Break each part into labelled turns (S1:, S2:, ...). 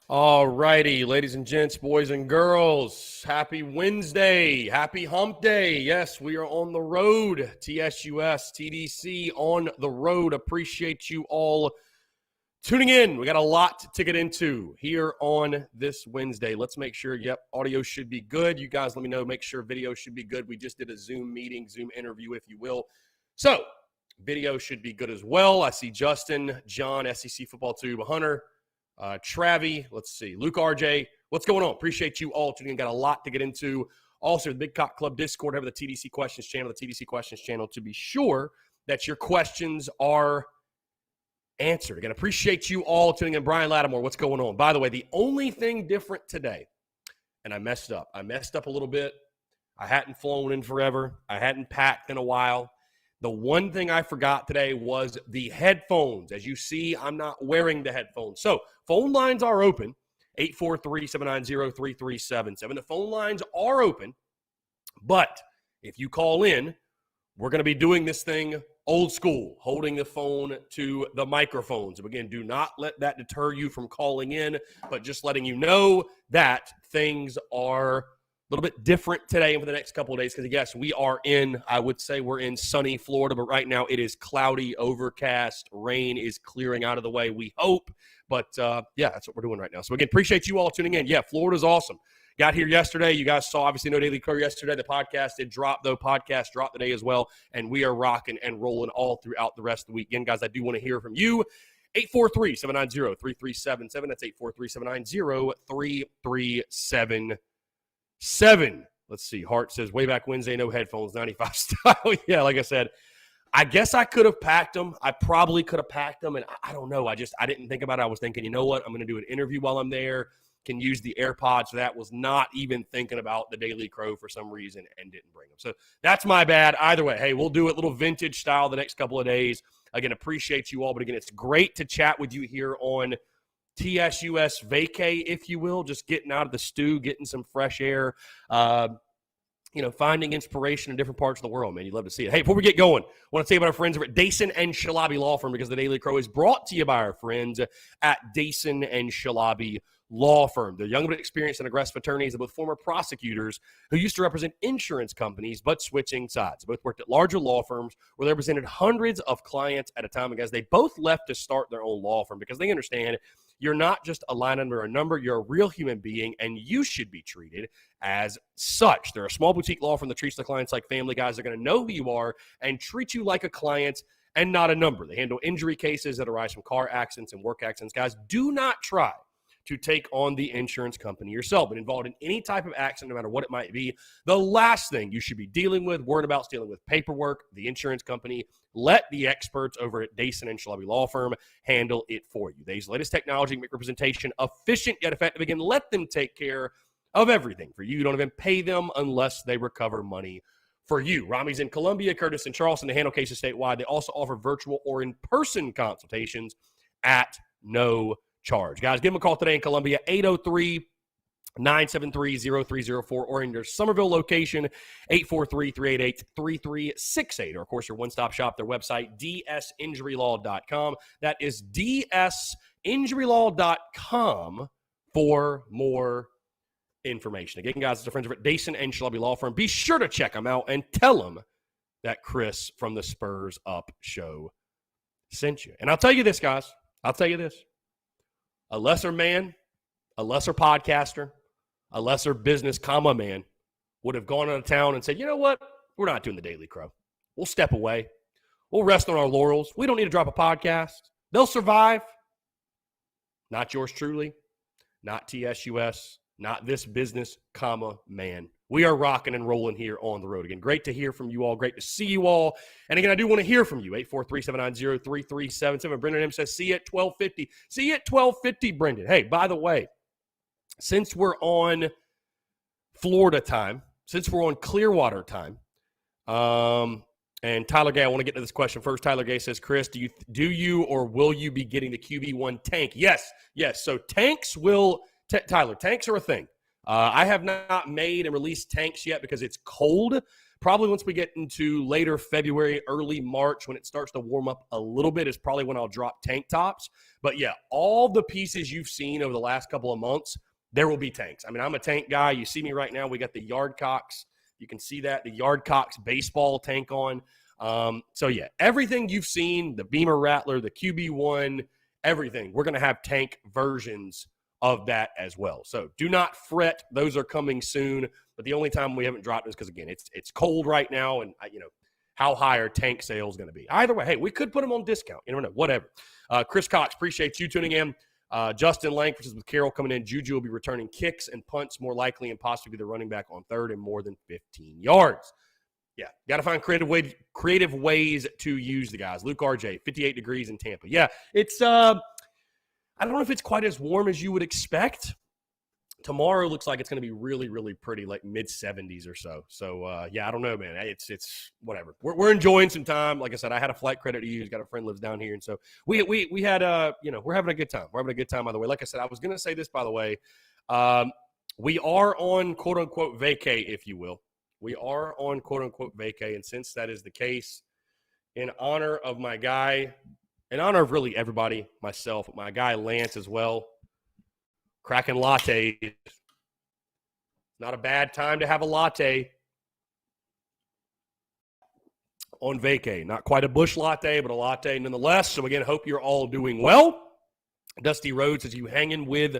S1: All righty, ladies and gents, boys and girls, happy Wednesday, happy hump day. Yes, we are on the road, TSUS, TDC on the road. Appreciate you all tuning in. We got a lot to get into here on this Wednesday. Let's make sure, audio should be good. You guys let me know, make sure video should be good. We just did a Zoom meeting, Zoom interview, if you will. So, video should be good as well. I see Justin, John, SEC Football Tube, Hunter, Travi, let's see, Luke RJ, what's going on? Appreciate you all tuning in. Got a lot to get into. Also, the Big Cock Club Discord, have the TDC Questions channel, to be sure that your questions are answered. Again, appreciate you all tuning in. Brian Lattimore, what's going on? By the way, the only thing different today, and I messed up a little bit. I hadn't flown in forever. I hadn't packed in a while. The one thing I forgot today was the headphones. As you see, I'm not wearing the headphones. So phone lines are open, 843-790-3377. The phone lines are open, but if you call in, we're going to be doing this thing old school, holding the phone to the microphones. And again, do not let that deter you from calling in, but just letting you know that things are a little bit different today and for the next couple of days because, yes, I would say we're in sunny Florida, but right now it is cloudy, overcast. Rain is clearing out of the way, we hope. But, that's what we're doing right now. So, again, appreciate you all tuning in. Yeah, Florida's awesome. Got here yesterday. You guys saw, obviously, no Daily Crow yesterday. The podcast did drop, though. Podcast dropped today as well. And we are rocking and rolling all throughout the rest of the week. Again, guys, I do want to hear from you. 843-790-3377. That's 843-790-3377. Let's see. Hart says, way back Wednesday, no headphones, 95 style. Yeah, like I said, I guess I could have packed them. I probably could have packed them, and I don't know. I didn't think about it. I was thinking, you know what? I'm going to do an interview while I'm there. Can use the AirPods. So that was not even thinking about the Daily Crow for some reason and didn't bring them. So that's my bad. Either way, hey, we'll do it a little vintage style the next couple of days. Again, appreciate you all. But again, it's great to chat with you here on TSUS vacay, if you will, just getting out of the stew, getting some fresh air, finding inspiration in different parts of the world, man. You'd love to see it. Hey, before we get going, I want to tell you about our friends over at Dason and Shalabi Law Firm because the Daily Crow is brought to you by our friends at Dason and Shalabi Law Firm. They're young but experienced and aggressive attorneys and both former prosecutors who used to represent insurance companies but switching sides. They both worked at larger law firms where they represented hundreds of clients at a time. And guys, they both left to start their own law firm because they understand you're not just a line under a number. You're a real human being, and you should be treated as such. They're a small boutique law firm that treats their clients like family. Guys, they're going to know who you are and treat you like a client and not a number. They handle injury cases that arise from car accidents and work accidents. Guys, do not try to take on the insurance company yourself. But involved in any type of accident, no matter what it might be, the last thing you should be dealing with, worried about, is dealing with paperwork, the insurance company. Let the experts over at Dason and Shalabi Law Firm handle it for you. They use the latest technology to make representation efficient yet effective. Again, let them take care of everything for you. You don't even pay them unless they recover money for you. Rami's in Columbia, Curtis in Charleston. They handle cases statewide. They also offer virtual or in-person consultations at no charge. Guys, give them a call today in Columbia, 803-973-0304, or in your Somerville location, 843-388-3368. Or, of course, your one-stop shop, their website, dsinjurylaw.com. That is dsinjurylaw.com for more information. Again, guys, it's our friends over at Dason and Shalabi Law Firm. Be sure to check them out and tell them that Chris from the Spurs Up Show sent you. And I'll tell you this, guys. A lesser man, a lesser podcaster, a lesser business man would have gone out of town and said, you know what? We're not doing the Daily Crow. We'll step away. We'll rest on our laurels. We don't need to drop a podcast. They'll survive. Not yours truly, not TSUS, not this business, man. We are rocking and rolling here on the road. Again, great to hear from you all. Great to see you all. And again, I do want to hear from you. 843-790-3377. Brendan M. says, see you at 1250. See you at 1250, Brendan. Hey, by the way, since we're on Florida time, since we're on Clearwater time, and Tyler Gay, I want to get to this question first. Tyler Gay says, Chris, do you or will you be getting the QB1 tank? Yes. So tanks will, Tyler, tanks are a thing. I have not made and released tanks yet because it's cold probably once we get into later February, early March, when it starts to warm up a little bit, is probably when I'll drop tank tops. But yeah, all the pieces you've seen over the last couple of months, there will be tanks. I mean, I'm a tank guy. You see me right now. We got the Yardcocks. You can see that, the Yardcocks baseball tank on. So yeah, everything you've seen, the Beamer Rattler, the QB1, everything, we're going to have tank versions of that as well. So do not fret. Those are coming soon. But the only time we haven't dropped is because, again, it's cold right now, and, how high are tank sales going to be? Either way, hey, we could put them on discount. You never know. Whatever. Chris Cox, appreciate you tuning in. Justin Langford is with Carroll coming in. Juju will be returning kicks and punts more likely, and possibly be the running back on third and more than 15 yards. Yeah, got to find creative ways to use the guys. Luke RJ, 58 degrees in Tampa. Yeah, it's I don't know if it's quite as warm as you would expect. Tomorrow looks like it's going to be really, really pretty, like mid-70s or so. So, yeah, I don't know, man. It's whatever. We're enjoying some time. Like I said, I had a flight credit to use. Got a friend lives down here. And so we had, we're having a good time. We're having a good time, by the way. Like I said, I was going to say this, by the way. We are on, quote-unquote, vacay, if you will. We are on, quote-unquote, vacay. And since that is the case, in honor of my guy, in honor of really everybody, myself, my guy Lance as well, cracking latte. Not a bad time to have a latte on vacay. Not quite a Busch latte, but a latte nonetheless. So, again, hope you're all doing well. Dusty Rhodes, is you hanging with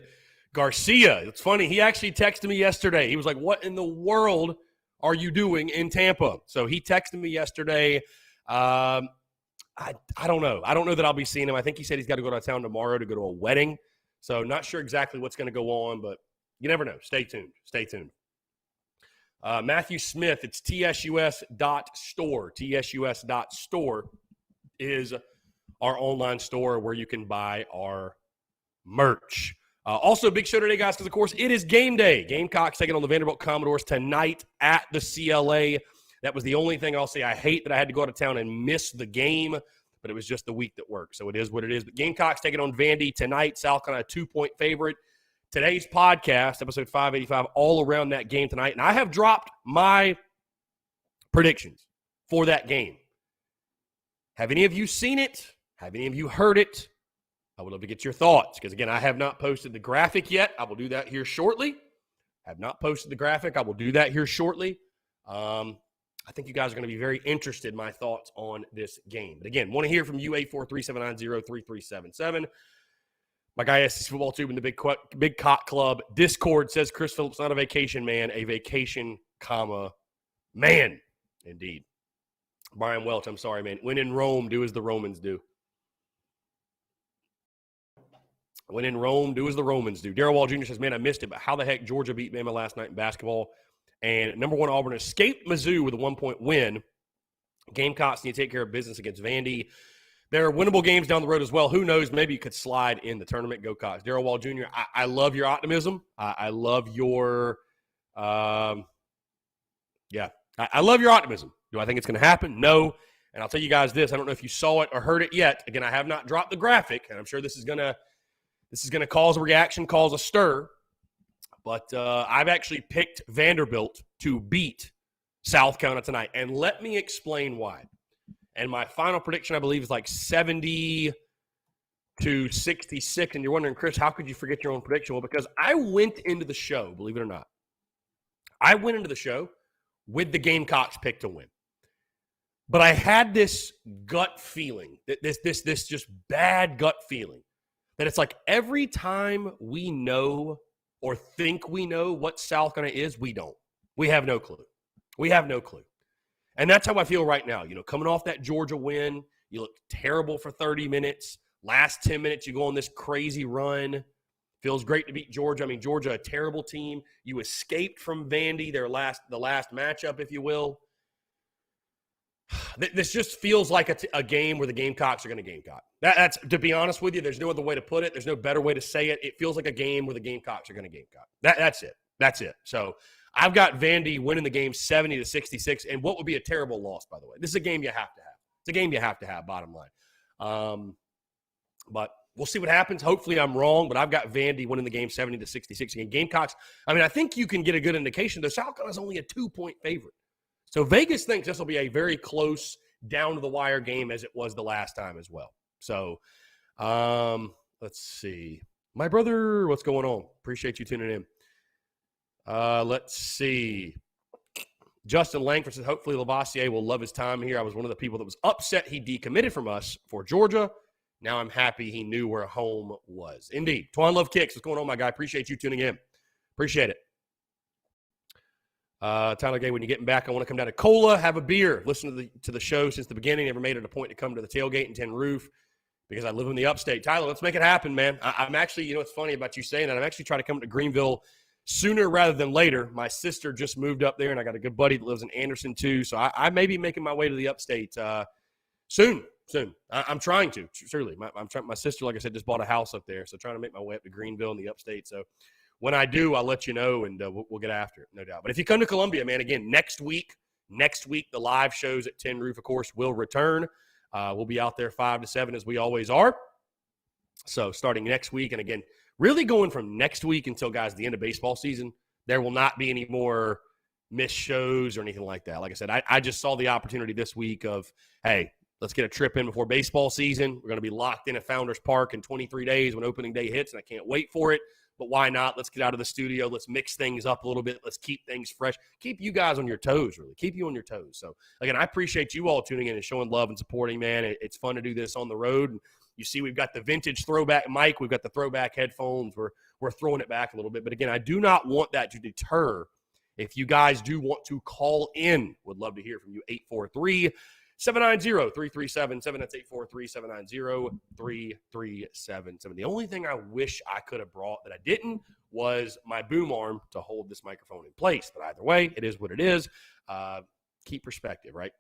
S1: Garcia? It's funny. He actually texted me yesterday. He was like, what in the world are you doing in Tampa? So he texted me yesterday. I don't know. I don't know that I'll be seeing him. I think he said he's got to go to town tomorrow to go to a wedding. So not sure exactly what's going to go on, but you never know. Stay tuned. Stay tuned. Matthew Smith, it's tsus.store. tsus.store is our online store where you can buy our merch. Also, big show today, guys, because, of course, it is game day. Gamecocks taking on the Vanderbilt Commodores tonight at the CLA. That was the only thing I'll say. I hate that I had to go out of town and miss the game, but it was just the week that worked, so it is what it is. But Gamecocks taking on Vandy tonight. South Carolina, 2-point favorite. Today's podcast, episode 585, all around that game tonight. And I have dropped my predictions for that game. Have any of you seen it? Have any of you heard it? I would love to get your thoughts because, again, I have not posted the graphic yet. I will do that here shortly. Have not posted the graphic. I will do that here shortly. I think you guys are going to be very interested in my thoughts on this game. But, again, want to hear from you, 843-790-3377. My guy SC Football Tube in the Big Cock Club Discord says Chris Phillips not a vacation man, a vacation, man. Indeed. Brian Welch, I'm sorry, man. When in Rome, do as the Romans do. When in Rome, do as the Romans do. Darrell Wall Jr. says, man, I missed it, but how the heck Georgia beat Bama last night in basketball? And number one, Auburn escaped Mizzou with a 1-point win. Gamecocks need to take care of business against Vandy. There are winnable games down the road as well. Who knows? Maybe you could slide in the tournament. Go Cox. Darrell Wall Jr., I love your optimism. I love your I love your optimism. Do I think it's going to happen? No. And I'll tell you guys this. I don't know if you saw it or heard it yet. Again, I have not dropped the graphic, and I'm sure this is going to cause a reaction, cause a stir. But I've actually picked Vanderbilt to beat South Carolina tonight. And let me explain why. And my final prediction, I believe, is like 70-66. And you're wondering, Chris, how could you forget your own prediction? Well, because I went into the show, believe it or not. I went into the show with the Gamecocks pick to win. But I had this gut feeling, this just bad gut feeling, that it's like every time we know or think we know what South Carolina is, we don't. We have no clue. We have no clue. And that's how I feel right now. You know, coming off that Georgia win, you look terrible for 30 minutes. Last 10 minutes, you go on this crazy run. Feels great to beat Georgia. I mean, Georgia, a terrible team. You escaped from Vandy, the last matchup, if you will. This just feels like a game where the Gamecocks are going to Gamecock. That's, to be honest with you, there's no other way to put it. There's no better way to say it. It feels like a game where the Gamecocks are going to Gamecock. That's it. That's it. So I've got Vandy winning the game 70-66, and what would be a terrible loss, by the way. This is a game you have to have. It's a game you have to have, bottom line. But we'll see what happens. Hopefully I'm wrong, but I've got Vandy winning the game 70-66 again. Gamecocks, I mean, I think you can get a good indication, though South Carolina's only a 2-point favorite. So Vegas thinks this will be a very close, down-to-the-wire game as it was the last time as well. So let's see. My brother, what's going on? Appreciate you tuning in. Let's see. Justin Langford says, hopefully Lavoisier will love his time here. I was one of the people that was upset he decommitted from us for Georgia. Now I'm happy he knew where home was. Indeed. Twan Love Kicks, what's going on, my guy? Appreciate you tuning in. Appreciate it. Tyler Gay, when you're getting back, I want to come down to Cola, have a beer, listen to the show since the beginning. Never made it a point to come to the tailgate in Tin Roof because I live in the upstate. Tyler, let's make it happen, man. I'm actually, it's funny about you saying that. I'm actually trying to come to Greenville sooner rather than later. My sister just moved up there, and I got a good buddy that lives in Anderson too. So I may be making my way to the upstate soon. I'm trying to, truly. My sister, like I said, just bought a house up there, so trying to make my way up to Greenville in the upstate. So when I do, I'll let you know, and we'll get after it, no doubt. But if you come to Columbia, man, again, next week, the live shows at Tin Roof, of course, will return. We'll be out there 5 to 7 as we always are. So starting next week, and again, really going from next week until, guys, the end of baseball season, there will not be any more missed shows or anything like that. Like I said, I just saw the opportunity this week of, hey, let's get a trip in before baseball season. We're going to be locked in at Founders Park in 23 days when opening day hits, and I can't wait for it. But why not? Let's get out of the studio. Let's mix things up a little bit. Let's keep things fresh. Keep you guys on your toes, really. Keep you on your toes. So, again, I appreciate you all tuning in and showing love and supporting, man. It's fun to do this on the road. And you see we've got the vintage throwback mic. We've got the throwback headphones. We're throwing it back a little bit. But, again, I do not want that to deter. If you guys do want to call in, would love to hear from you. 843-790-3377. That's 843-790-3377. The only thing I wish I could have brought that I didn't was my boom arm to hold this microphone in place. But either way, it is what it is. Keep perspective, right?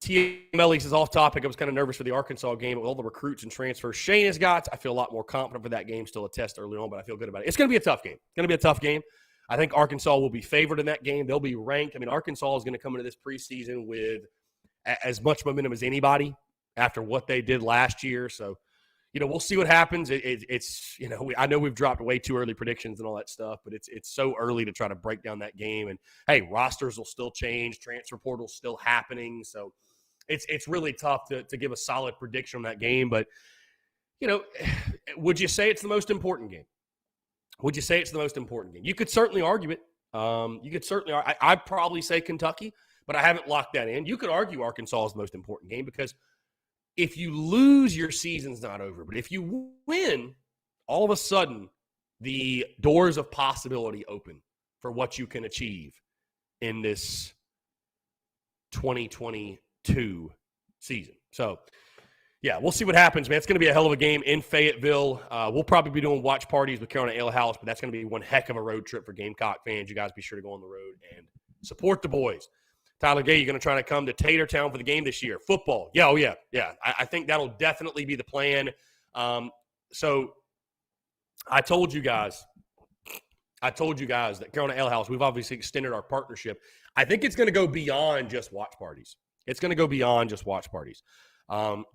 S1: TML says, off topic, I was kind of nervous for the Arkansas game with all the recruits and transfers Shane has got. I feel a lot more confident for that game. Still a test early on, but I feel good about it. It's going to be a tough game. It's going to be a tough game. I think Arkansas will be favored in that game. They'll be ranked. I mean, Arkansas is going to come into this preseason with as much momentum as anybody after what they did last year. So, we'll see what happens. It's I know we've dropped way too early predictions and all that stuff, but it's so early to try to break down that game. And, hey, rosters will still change. Transfer portal's still happening. So it's really tough to give a solid prediction on that game. But, would you say it's the most important game? Would you say it's the most important game? You could certainly argue it. I'd probably say Kentucky, but I haven't locked that in. You could argue Arkansas is the most important game because if you lose, your season's not over. But if you win, all of a sudden, the doors of possibility open for what you can achieve in this 2022 season. So, yeah, we'll see what happens, man. It's going to be a hell of a game in Fayetteville. We'll probably be doing watch parties with Carolina Ale House, but that's going to be one heck of a road trip for Gamecock fans. You guys be sure to go on the road and support the boys. Tyler Gay, you're going to try to come to Tatertown for the game this year. Football. Yeah, yeah. I think that'll definitely be the plan. So I told you guys that Carolina Ale House, we've obviously extended our partnership. I think it's going to go beyond just watch parties.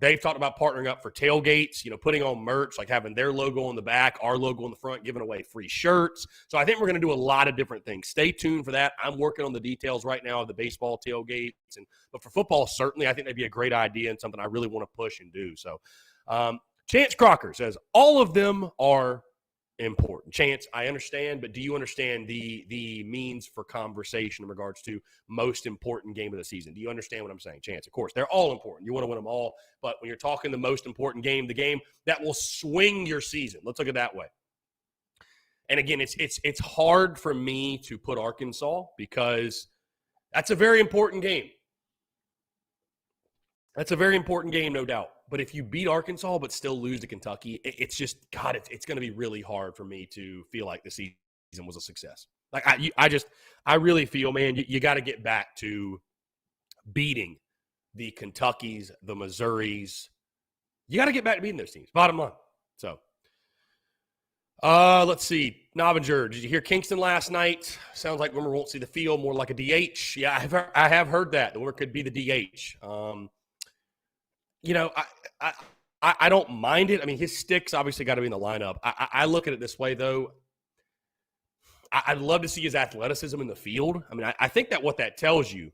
S1: They've talked about partnering up for tailgates, putting on merch, like having their logo on the back, our logo on the front, giving away free shirts. So I think we're going to do a lot of different things. Stay tuned for that. I'm working on the details right now of the baseball tailgates. But for football, certainly, I think that'd be a great idea and something I really want to push and do. So Chance Crocker says, all of them are important. Chance, I understand, but do you understand the means for conversation in regards to most important game of the season? Do you understand what I'm saying, Chance? Of course, they're all important. You want to win them all, but when you're talking the most important game, the game that will swing your season, let's look at it that way. And again, it's hard for me to put Arkansas because that's a very important game. That's a very important game, no doubt. But if you beat Arkansas but still lose to Kentucky, it's just, God, it's going to be really hard for me to feel like the season was a success. Like, I really feel, man, you got to get back to beating the Kentuckys, the Missouris. You got to get back to beating those teams, bottom line. So, let's see. Novinger, did you hear Kingston last night? Sounds like Wimmer won't see the field, more like a DH. Yeah, I have heard that. The Wimmer could be the DH. I don't mind it. I mean, his sticks obviously got to be in the lineup. I look at it this way, though. I'd love to see his athleticism in the field. I mean, I think what that tells you,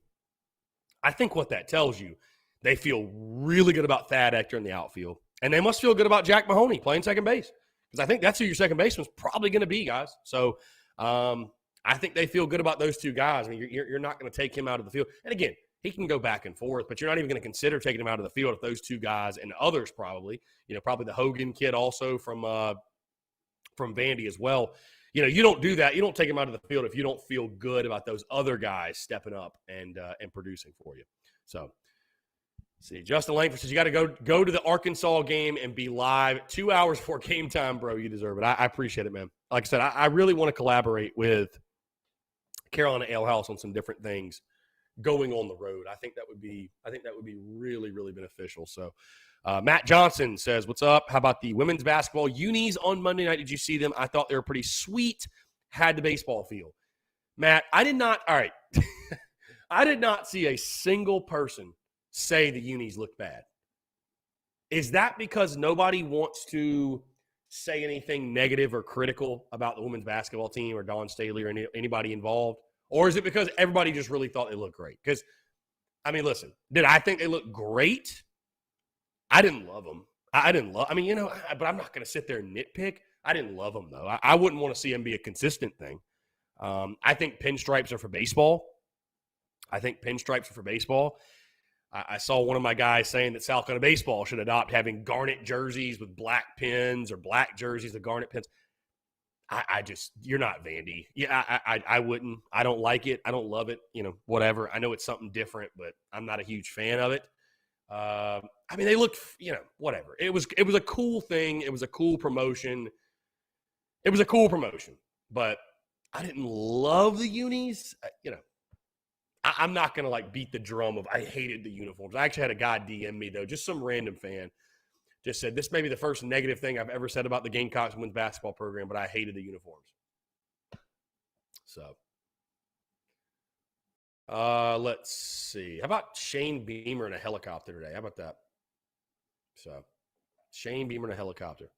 S1: they feel really good about Thad Hector in the outfield. And they must feel good about Jack Mahoney playing second base. Because I think that's who your second baseman's probably going to be, guys. So I think they feel good about those two guys. I mean, you're not going to take him out of the field. And again, he can go back and forth, but you're not even going to consider taking him out of the field if those two guys and others probably, probably the Hogan kid also from Vandy as well. You don't do that. You don't take him out of the field if you don't feel good about those other guys stepping up and producing for you. So, see, Justin Langford says you got to go to the Arkansas game and be live 2 hours before game time, bro. You deserve it. I appreciate it, man. Like I said, I really want to collaborate with Carolina Ale House on some different things going on the road. I think that would be really, really beneficial. So Matt Johnson says, what's up? How about the women's basketball unis on Monday night? Did you see them? I thought they were pretty sweet. Had the baseball feel. Matt, I did not. All right. I did not see a single person say the unis look bad. Is that because nobody wants to say anything negative or critical about the women's basketball team or Dawn Staley or anybody involved? Or is it because everybody just really thought they looked great? Because, I mean, listen, did I think they looked great? I didn't love them. But I'm not going to sit there and nitpick. I didn't love them, though. I wouldn't want to see them be a consistent thing. I think pinstripes are for baseball. I saw one of my guys saying that South Carolina baseball should adopt having garnet jerseys with black pins or black jerseys with garnet pins. You're not Vandy. Yeah, I wouldn't. I don't like it. I don't love it. Whatever. I know it's something different, but I'm not a huge fan of it. They looked, whatever. It was a cool thing. It was a cool promotion. But I didn't love the unis. I'm not going to beat the drum of I hated the uniforms. I actually had a guy DM me, though, just some random fan, just said, this may be the first negative thing I've ever said about the Gamecocks women's basketball program, but I hated the uniforms. So, let's see. How about Shane Beamer in a helicopter today? How about that? So, Shane Beamer in a helicopter.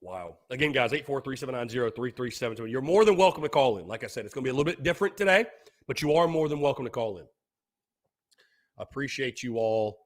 S1: Wow. Again, guys, 843-790-3372. You're more than welcome to call in. Like I said, it's going to be a little bit different today, but you are more than welcome to call in. I appreciate you all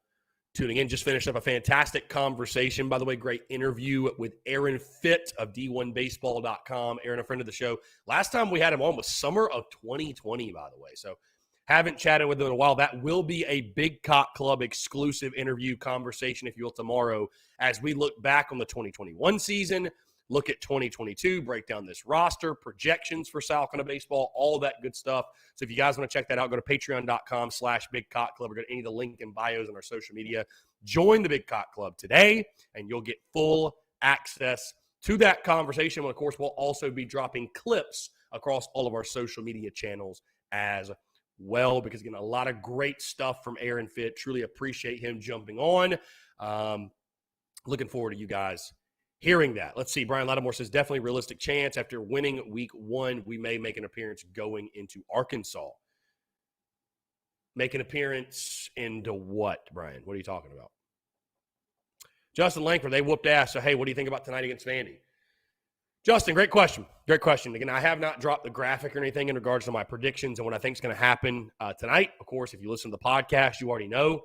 S1: tuning in. Just finished up a fantastic conversation. By the way, great interview with Aaron Fitt of D1Baseball.com. Aaron, a friend of the show. Last time we had him on was summer of 2020, by the way. So haven't chatted with him in a while. That will be a Big Cock Club exclusive interview conversation, if you will, tomorrow as we look back on the 2021 season, look at 2022, break down this roster, projections for South Carolina baseball, all that good stuff. So if you guys want to check that out, go to patreon.com/Big Cock Club or go to any of the link in bios on our social media. Join the Big Cock Club today, and you'll get full access to that conversation. And of course, we'll also be dropping clips across all of our social media channels as well, because again, a lot of great stuff from Aaron Fitt. Truly appreciate him jumping on. Looking forward to you guys hearing that. Let's see. Brian Lattimore says, definitely realistic chance. After winning week 1, we may make an appearance going into Arkansas. Make an appearance into what, Brian? What are you talking about? Justin Langford, they whooped ass. So, hey, what do you think about tonight against Vandy? Justin, great question. Great question. Again, I have not dropped the graphic or anything in regards to my predictions and what I think is going to happen tonight. Of course, if you listen to the podcast, you already know.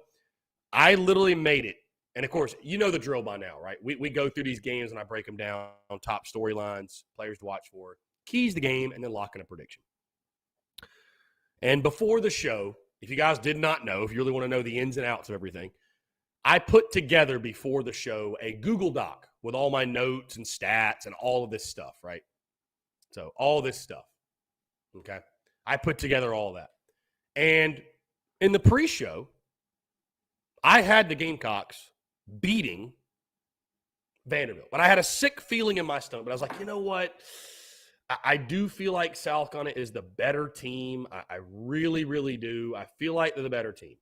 S1: I literally made it. And, of course, you know the drill by now, right? We go through these games and I break them down on top storylines, players to watch for, keys to game, and then lock in a prediction. And before the show, if you guys did not know, if you really want to know the ins and outs of everything, I put together before the show a Google Doc with all my notes and stats and all of this stuff, right? So all this stuff, okay? I put together all that. And in the pre-show, I had the Gamecocks beating Vanderbilt. But I had a sick feeling in my stomach. But I was like, you know what? I do feel like South Carolina is the better team. I really, really do. I feel like they're the better team.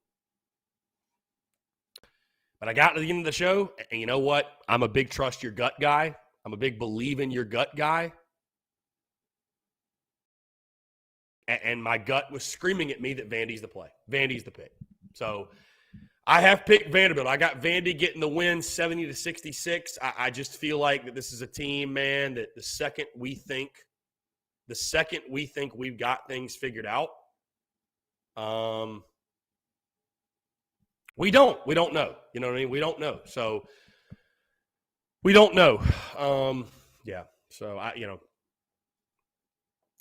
S1: But I got to the end of the show, and you know what? I'm a big trust your gut guy. I'm a big believe in your gut guy. And my gut was screaming at me that Vandy's the play. Vandy's the pick. So I have picked Vanderbilt. I got Vandy getting the win 70-66. I just feel like that this is a team, man, that the second we think we've got things figured out, we don't know. You know what I mean? We don't know. So we don't know. Yeah. So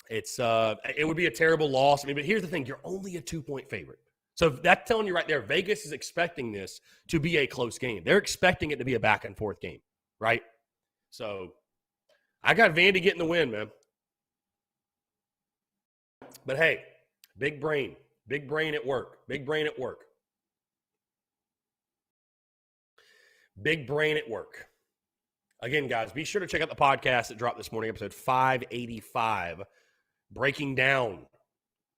S1: it's it would be a terrible loss. I mean, but here's the thing: you're only a 2-point favorite. So that's telling you right there, Vegas is expecting this to be a close game. They're expecting it to be a back and forth game, right? So I got Vandy getting the win, man. But hey, big brain at work. Big brain at work. Big brain at work. Again, guys, be sure to check out the podcast that dropped this morning, episode 585, breaking down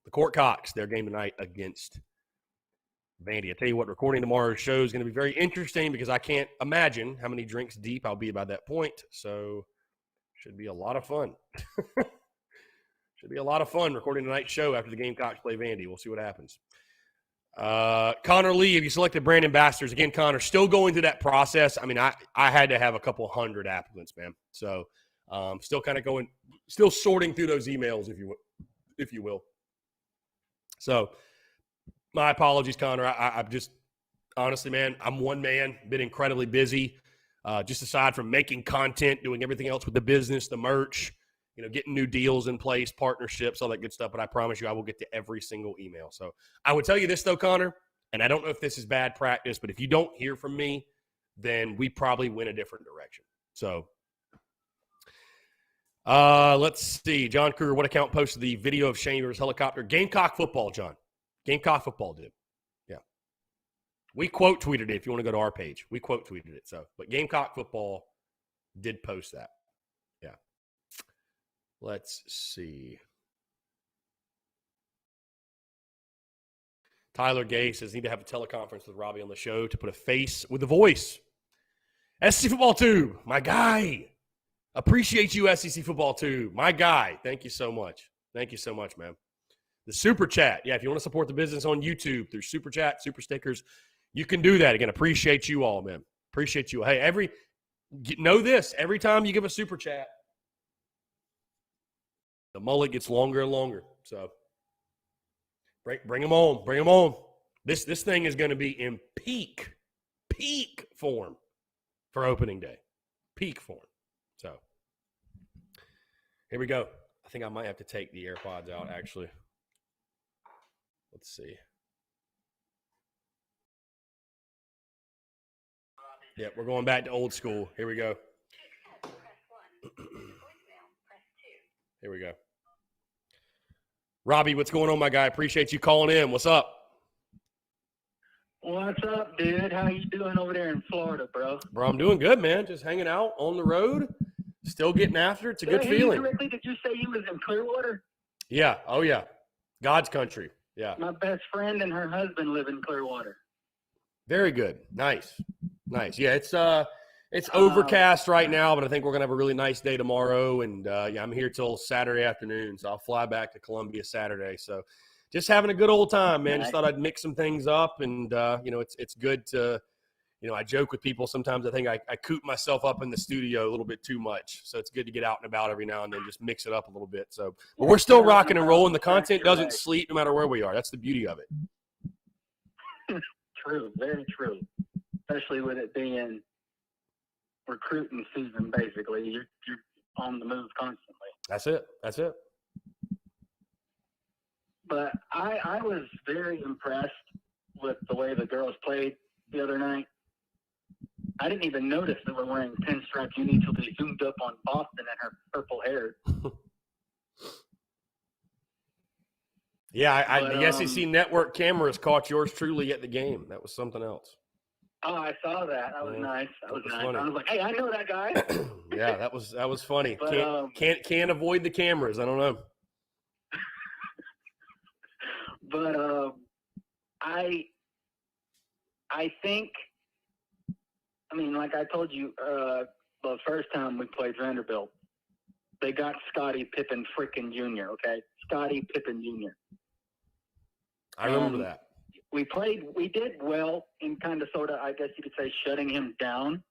S1: the Court Cocks, their game tonight against Vandy. I tell you what, recording tomorrow's show is going to be very interesting because I can't imagine how many drinks deep I'll be by that point. So should be a lot of fun. Should be a lot of fun recording tonight's show after the Gamecocks play Vandy. We'll see what happens. Connor Lee, have you selected brand ambassadors? Again, Connor, still going through that process. I mean, I had to have a couple hundred applicants, man. So still kind of still sorting through those emails, if you will. So my apologies, Connor. I'm just, honestly, man, I'm one man, been incredibly busy. Just aside from making content, doing everything else with the business, the merch, getting new deals in place, partnerships, all that good stuff. But I promise you, I will get to every single email. So I would tell you this, though, Connor, and I don't know if this is bad practice, but if you don't hear from me, then we probably went a different direction. So let's see. John Kruger, what account posted the video of Shane Rivers' helicopter? Gamecock Football, John. Gamecock Football did. Yeah. We quote tweeted it if you want to go to our page. We quote tweeted it. So, but Gamecock Football did post that. Yeah. Let's see. Tyler Gay says, need to have a teleconference with Robbie on the show to put a face with the voice. SEC Football Tube, my guy. Appreciate you, SEC Football Tube. My guy. Thank you so much. Thank you so much, man. The Super Chat. Yeah, if you want to support the business on YouTube through Super Chat, Super Stickers, you can do that. Again, appreciate you all, man. Appreciate you. Hey, know this. Every time you give a Super Chat, the mullet gets longer and longer. So bring them on. Bring them on. This thing is going to be in peak form for opening day. Peak form. So here we go. I think I might have to take the AirPods out, actually. Let's see. Yeah, we're going back to old school. Here we go. Here we go. Robbie, what's going on, my guy? Appreciate you calling in. What's up?
S2: What's up, dude? How you doing over there in Florida, bro?
S1: Bro, I'm doing good, man. Just hanging out on the road. Still getting after it. It's a good feeling.
S2: Did you say you was in Clearwater?
S1: Yeah. Oh, yeah. God's country. Yeah.
S2: My best friend and her husband live in Clearwater.
S1: Very good. Nice. Yeah, it's overcast right now, but I think we're gonna have a really nice day tomorrow. And yeah, I'm here till Saturday afternoon, so I'll fly back to Columbia Saturday. So just having a good old time, man. Nice. Just thought I'd mix some things up, and it's good to. I joke with people sometimes. I think I coop myself up in the studio a little bit too much. So it's good to get out and about every now and then, just mix it up a little bit. So, but we're still rocking and rolling. The content doesn't sleep no matter where we are. That's the beauty of it.
S2: True, very true. Especially with it being recruiting season, basically. You're on the move constantly.
S1: That's it.
S2: But I was very impressed with the way the girls played the other night. I didn't even notice they were wearing pinstripe unis until they zoomed up on Boston and her purple hair.
S1: Yeah, the SEC network cameras caught yours truly at the game. That was something else.
S2: Oh, I saw that. That was nice. That was nice. Funny. I was like, hey, I know that guy.
S1: Yeah, that was funny.
S2: But,
S1: can't avoid the cameras. I don't know.
S2: But I think. I mean, like I told you, the first time we played Vanderbilt, they got Scottie Pippen freaking Jr., okay? Scottie Pippen Jr.
S1: I remember that.
S2: we did well in kind of sort of, I guess you could say, shutting him down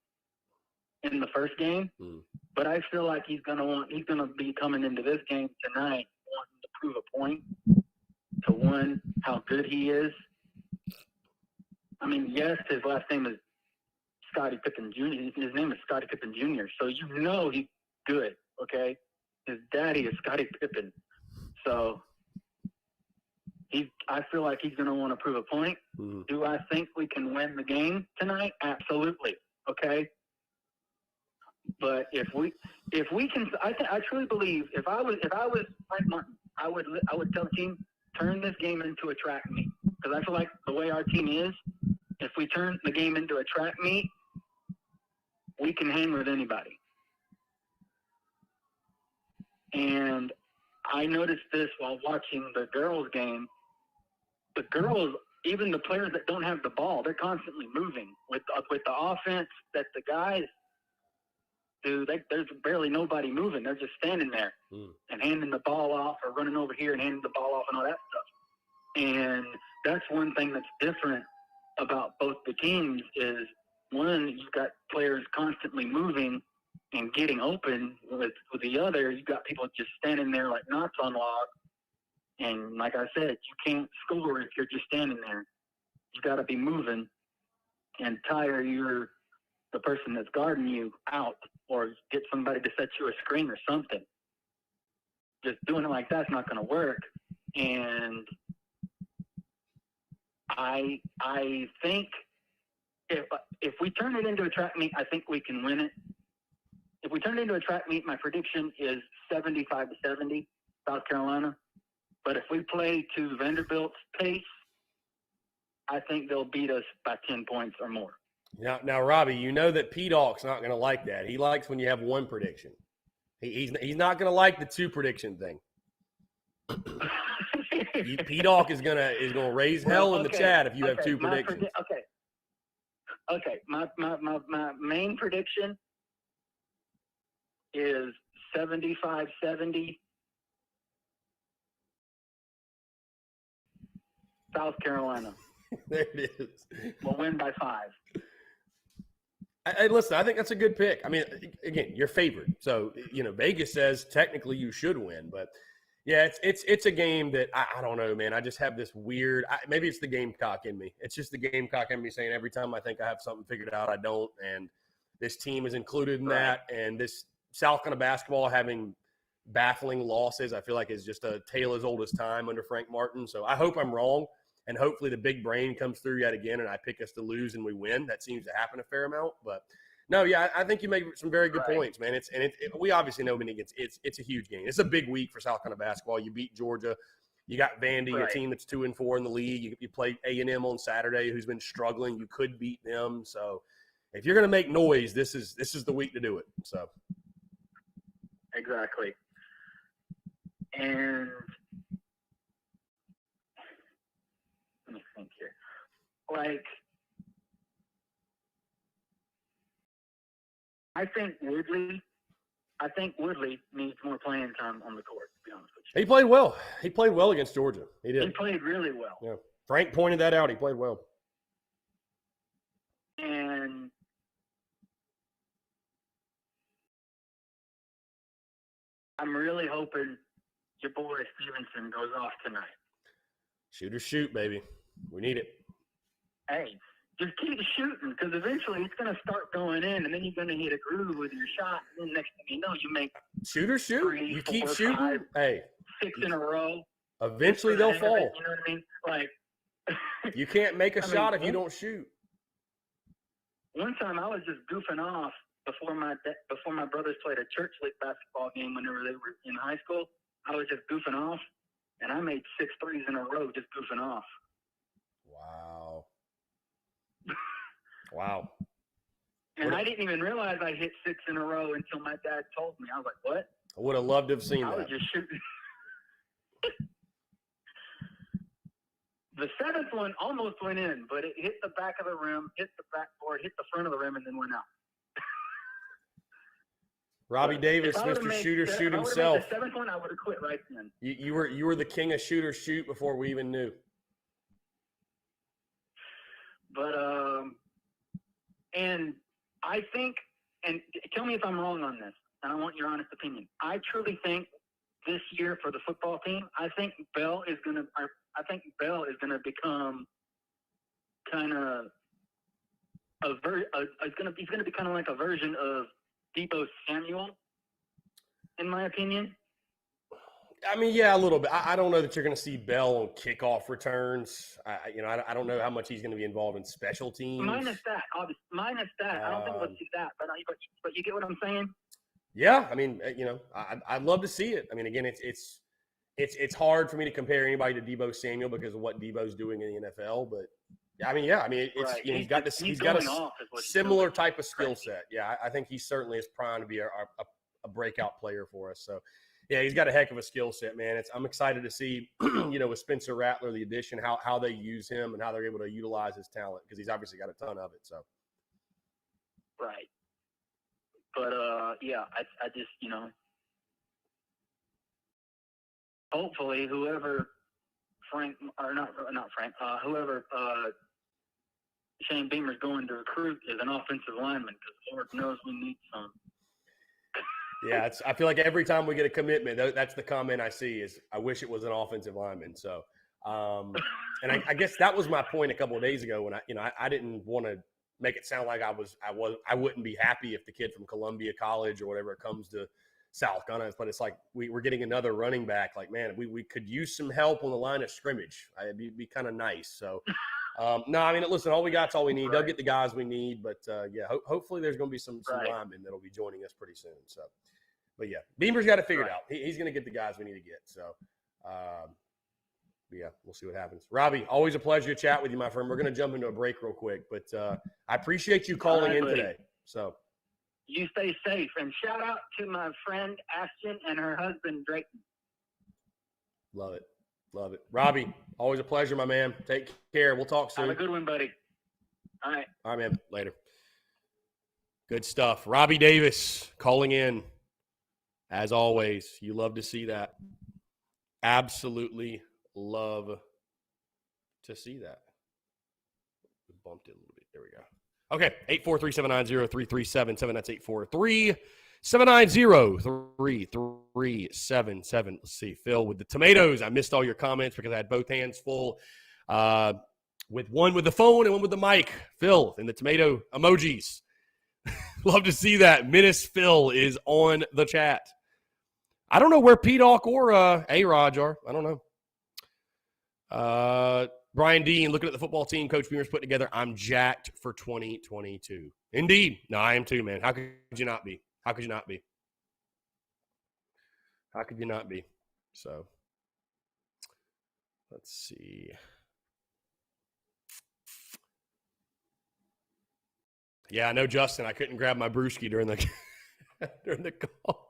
S2: in the first game. But I feel like he's gonna be coming into this game tonight wanting to prove a point to one, how good he is. I mean, yes, his last name is Scottie Pippen Jr. His name is Scottie Pippen Jr. So you know he's good, okay? His daddy is Scottie Pippen. So I feel like he's going to want to prove a point. Do I think we can win the game tonight? Absolutely, okay? But if we can, I truly believe if I was Frank Martin, I would tell the team, turn this game into a track meet, because I feel like the way our team is, if we turn the game into a track meet, we can hang with anybody. And I noticed this while watching the girls' game. The girls, even the players that don't have the ball, they're constantly moving with the offense that the guys do. There's barely nobody moving. They're just standing there and handing the ball off or running over here and handing the ball off and all that stuff. And that's one thing that's different about both the teams is, one, you've got players constantly moving and getting open. With the other, you've got people just standing there like knots on log. And like I said, you can't score if you're just standing there. You got to be moving and tire the person that's guarding you out, or get somebody to set you a screen or something. Just doing it like that's not going to work. And I think if we turn it into a track meet, I think we can win it. If we turn it into a track meet, my prediction is 75-70, South Carolina. But if we play to Vanderbilt's pace, I think they'll beat us by 10 points or more.
S1: Now, Robbie, you know that P-Dawg's not going to like that. He likes when you have one prediction. He's not going to like the two prediction thing. P-Dawg is gonna raise hell in the chat if you have two predictions.
S2: Okay. My main prediction is 75-70. South Carolina.
S1: There it is.
S2: We'll win by 5.
S1: Hey, listen, I think that's a good pick. I mean, again, you're favored. So, Vegas says technically you should win. But, yeah, it's a game that I don't know, man. I just have this weird – maybe it's the Gamecock in me. It's just the Gamecock in me saying every time I think I have something figured out, I don't. And this team is included in that. And this South Carolina basketball having baffling losses, I feel like is just a tale as old as time under Frank Martin. So I hope I'm wrong. And hopefully the big brain comes through yet again and I pick us to lose and we win. That seems to happen a fair amount. But, no, yeah, I think you make some very good points, man. We obviously know it's a huge game. It's a big week for South Carolina basketball. You beat Georgia. You got Vandy, a team that's 2-4 in the league. You play A&M on Saturday, who's been struggling. You could beat them. So if you're going to make noise, this is the week to do it. So
S2: exactly. And let me think here. I think Woodley needs more playing time on the court, to be honest with you.
S1: He played well. He played well against Georgia. He did.
S2: He played really well.
S1: Yeah. Frank pointed that out. He played well.
S2: And I'm really hoping your boy Stevenson goes off tonight.
S1: Shoot or shoot, baby. We need it.
S2: Hey, just keep shooting, because eventually it's going to start going in, and then you're going to hit a groove with your shot, and then next thing you know, you make
S1: shoot or shoot.
S2: 3,
S1: You
S2: 4,
S1: keep
S2: 5,
S1: shooting.
S2: 6 in a row.
S1: Eventually they'll fall.
S2: You know what I mean? Like
S1: you can't make a shot if you don't shoot.
S2: One time I was just goofing off before my brothers played a church league basketball game whenever they were in high school. I was just goofing off, and I made 6 threes in a row just goofing off.
S1: Wow. Wow.
S2: And I didn't even realize I hit 6 in a row until my dad told me. I was like, what?
S1: I would have loved to have seen
S2: I
S1: that.
S2: was just shooting. The 7th one almost went in, but it hit the back of the rim, hit the backboard, hit the front of the rim, and then went out.
S1: Robbie Davis, Mr. Shooter, shoot himself.
S2: The 7th one, I would have quit right then.
S1: You were the king of shooter shoot before we even knew.
S2: But and I think, and tell me if I'm wrong on this, and I want your honest opinion. I truly think this year for the football team, I think Bell is gonna become kind of he's gonna be kind of like a version of Deebo Samuel, in my opinion.
S1: I mean, yeah, a little bit. I don't know that you're going to see Bell on kickoff returns. I don't know how much he's going to be involved in special teams.
S2: Minus that. I don't think we'll see that, but you get what I'm saying?
S1: Yeah, I mean, I'd love to see it. I mean, again, it's hard for me to compare anybody to Deebo Samuel because of what Debo's doing in the NFL. But
S2: Right.
S1: he's got a similar type of skill set. Yeah, I think he certainly is primed to be a breakout player for us. So. Yeah, he's got a heck of a skill set, man. I'm excited to see, with Spencer Rattler, the addition, how they use him and how they're able to utilize his talent because he's obviously got a ton of it. So,
S2: right. But I just hopefully whoever whoever Shane Beamer's going to recruit is an offensive lineman because Lord knows we need some.
S1: Yeah, I feel like every time we get a commitment, that's the comment I see is I wish it was an offensive lineman. So, and I guess that was my point a couple of days ago when I didn't want to make it sound like I wouldn't be happy if the kid from Columbia College or whatever comes to South Carolina, but it's like we're getting another running back. Like, man, we could use some help on the line of scrimmage. It'd be kind of nice. So, no, I mean, listen, all we got's all we need.
S2: Right.
S1: They'll get the guys we need, but hopefully there's going to be some linemen that'll be joining us pretty soon. So. But yeah, Beamer's got to figure it out. He's going to get the guys we need to get. So, we'll see what happens. Robbie, always a pleasure to chat with you, my friend. We're going to jump into a break real quick, but I appreciate you calling in today. So,
S2: you stay safe, and shout out to my friend Ashton and her husband Drayton.
S1: Love it. Robbie, always a pleasure, my man. Take care. We'll talk soon.
S2: Have a good one, buddy. All right,
S1: man. Later. Good stuff. Robbie Davis calling in. As always, you love to see that. Absolutely love to see that. We bumped it a little bit. There we go. Okay, 843-790-3377. That's 843-790-3377. Let's see, Phil, with the tomatoes. I missed all your comments because I had both hands full. With one with the phone and one with the mic. Phil, and the tomato emojis. Love to see that. Menace Phil is on the chat. I don't know where P-Doc or A-Raj are. I don't know. Brian Dean, looking at the football team Coach Beamer's put together, I'm jacked for 2022. Indeed. No, I am too, man. How could you not be? How could you not be? How could you not be? So, let's see. Yeah, I know, Justin. I couldn't grab my brewski during the during the call.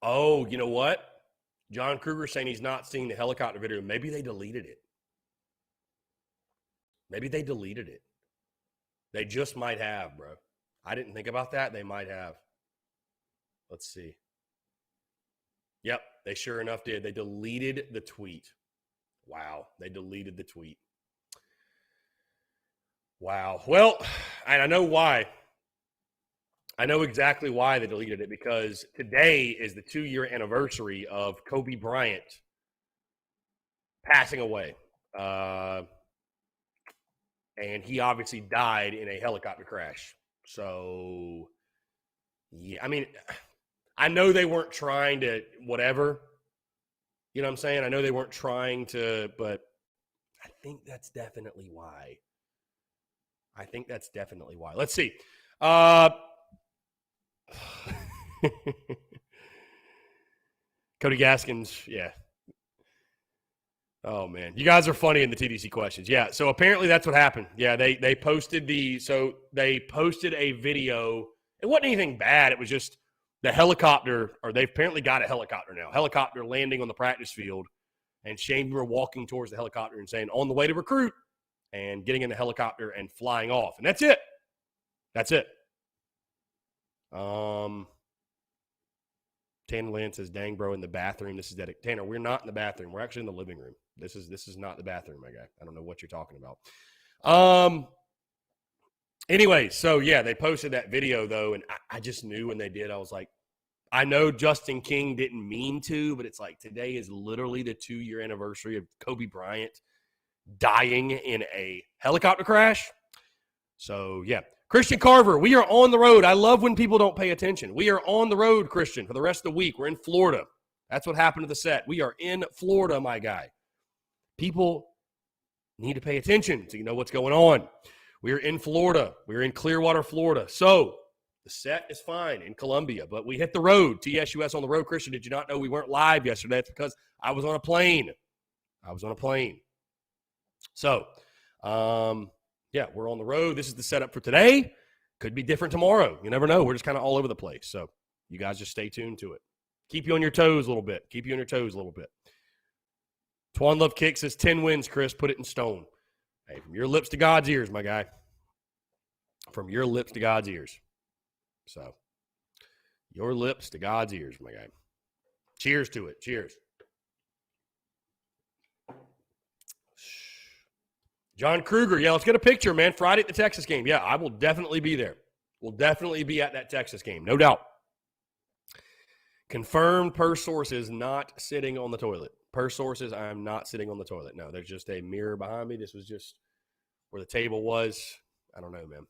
S1: Oh, you know what? John Kruger saying he's not seeing the helicopter video. Maybe they deleted it. They just might have, bro. I didn't think about that. They might have. Let's see. Yep, they sure enough did. They deleted the tweet. Wow, they deleted the tweet. Wow. Well, and I know why. I know exactly why they deleted it, because today is the 2-year anniversary of Kobe Bryant passing away. And he obviously died in a helicopter crash. So, yeah, I mean, I know they weren't trying to whatever. You know what I'm saying? I know they weren't trying to, but I think that's definitely why. Let's see. Cody Gaskins, yeah. Oh, man. You guys are funny in the TDC questions. Yeah, so apparently that's what happened. Yeah, they posted a video. It wasn't anything bad. It was just the helicopter, or they've apparently got a helicopter now. Helicopter landing on the practice field, and Shane Beamer walking towards the helicopter and saying, on the way to recruit, and getting in the helicopter and flying off. And that's it. Tanner Land says, dang, bro, in the bathroom. This is dedicated. Tanner, we're not in the bathroom. We're actually in the living room. This is not the bathroom, my guy. I don't know what you're talking about. Anyway, so, yeah, they posted that video, though, and I just knew when they did. I was like, I know Justin King didn't mean to, but it's like today is literally the 2-year anniversary of Kobe Bryant dying in a helicopter crash. So, yeah. Christian Carver, we are on the road. I love when people don't pay attention. We are on the road, Christian, for the rest of the week. We're in Florida. That's what happened to the set. We are in Florida, my guy. People need to pay attention so you know what's going on. We are in Florida. We are in Clearwater, Florida. So, the set is fine in Columbia, but we hit the road. TSUS on the road. Christian, did you not know we weren't live yesterday? It's because I was on a plane. So, yeah, we're on the road. This is the setup for today. Could be different tomorrow. You never know. We're just kind of all over the place. So, you guys just stay tuned to it. Keep you on your toes a little bit. Twan Love Kick says 10 wins, Chris. Put it in stone. Hey, from your lips to God's ears, my guy. From your lips to God's ears. So, your lips to God's ears, my guy. Cheers to it. Cheers. John Kruger, yeah, let's get a picture, man. Friday at the Texas game. Yeah, I will definitely be there. We'll definitely be at that Texas game, no doubt. Confirmed per sources, not sitting on the toilet. Per sources, I am not sitting on the toilet. No, there's just a mirror behind me. This was just where the table was. I don't know, man.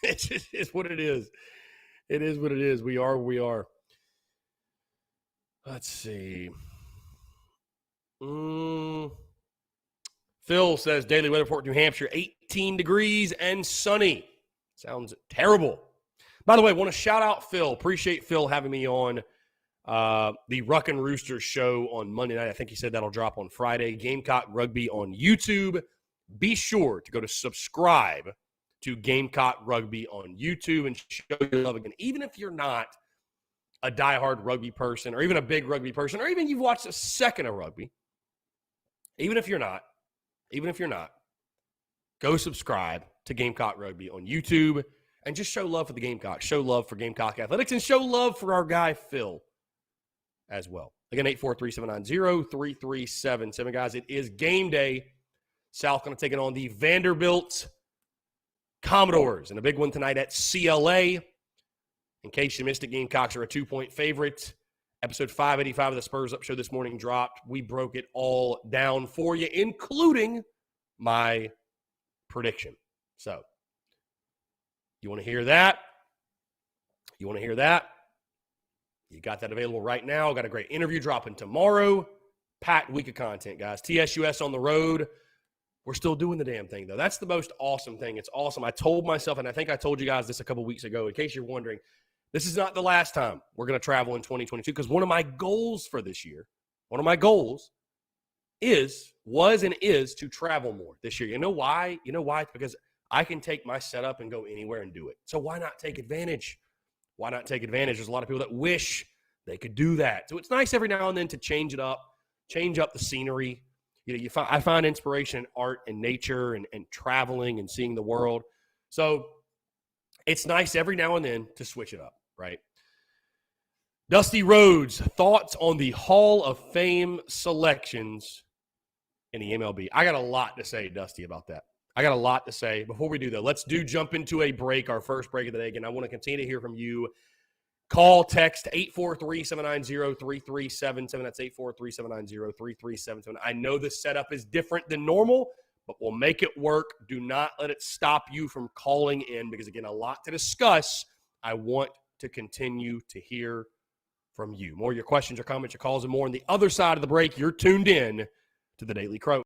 S1: It's what it is. It is what it is. We are where we are. Let's see. Phil says, daily weather report, New Hampshire, 18 degrees and sunny. Sounds terrible. By the way, I want to shout out Phil. Appreciate Phil having me on the Ruck and Roosters show on Monday night. I think he said that'll drop on Friday. Gamecock Rugby on YouTube. Be sure to go to subscribe to Gamecock Rugby on YouTube and show your love again. Even if you're not a diehard rugby person or even a big rugby person or even you've watched a second of rugby, even if you're not, go subscribe to Gamecock Rugby on YouTube and just show love for the Gamecocks, show love for Gamecock Athletics, and show love for our guy Phil as well. Again, 843-790-3377. Guys, it is game day. South going to take it on the Vanderbilt Commodores, and a big one tonight at CLA. In case you missed it, Gamecocks are a 2-point favorite. Episode 585 of the Spurs Up Show this morning dropped. We broke it all down for you, including my prediction. So, you want to hear that? You got that available right now. Got a great interview dropping tomorrow. Packed week of content, guys. TSUS on the road. We're still doing the damn thing, though. That's the most awesome thing. It's awesome. I told myself, and I think I told you guys this a couple weeks ago, in case you're wondering, this is not the last time we're going to travel in 2022, because one of my goals for this year, was and is to travel more this year. You know why? It's because I can take my setup and go anywhere and do it. So why not take advantage? There's a lot of people that wish they could do that. So it's nice every now and then to change up the scenery. You know, I find inspiration in art and nature and traveling and seeing the world. So it's nice every now and then to switch it up, right? Dusty Rhodes, thoughts on the Hall of Fame selections in the MLB. I got a lot to say, Dusty, about that. I got a lot to say. Before we do that, let's jump into a break, our first break of the day. Again, I want to continue to hear from you. Call, text 843-790-3377. That's 843-790-3377. I know the setup is different than normal, but we'll make it work. Do not let it stop you from calling in because, again, a lot to discuss. I want to continue to hear from you. More of your questions, your comments, your calls, and more on the other side of the break. You're tuned in to the Daily Crow.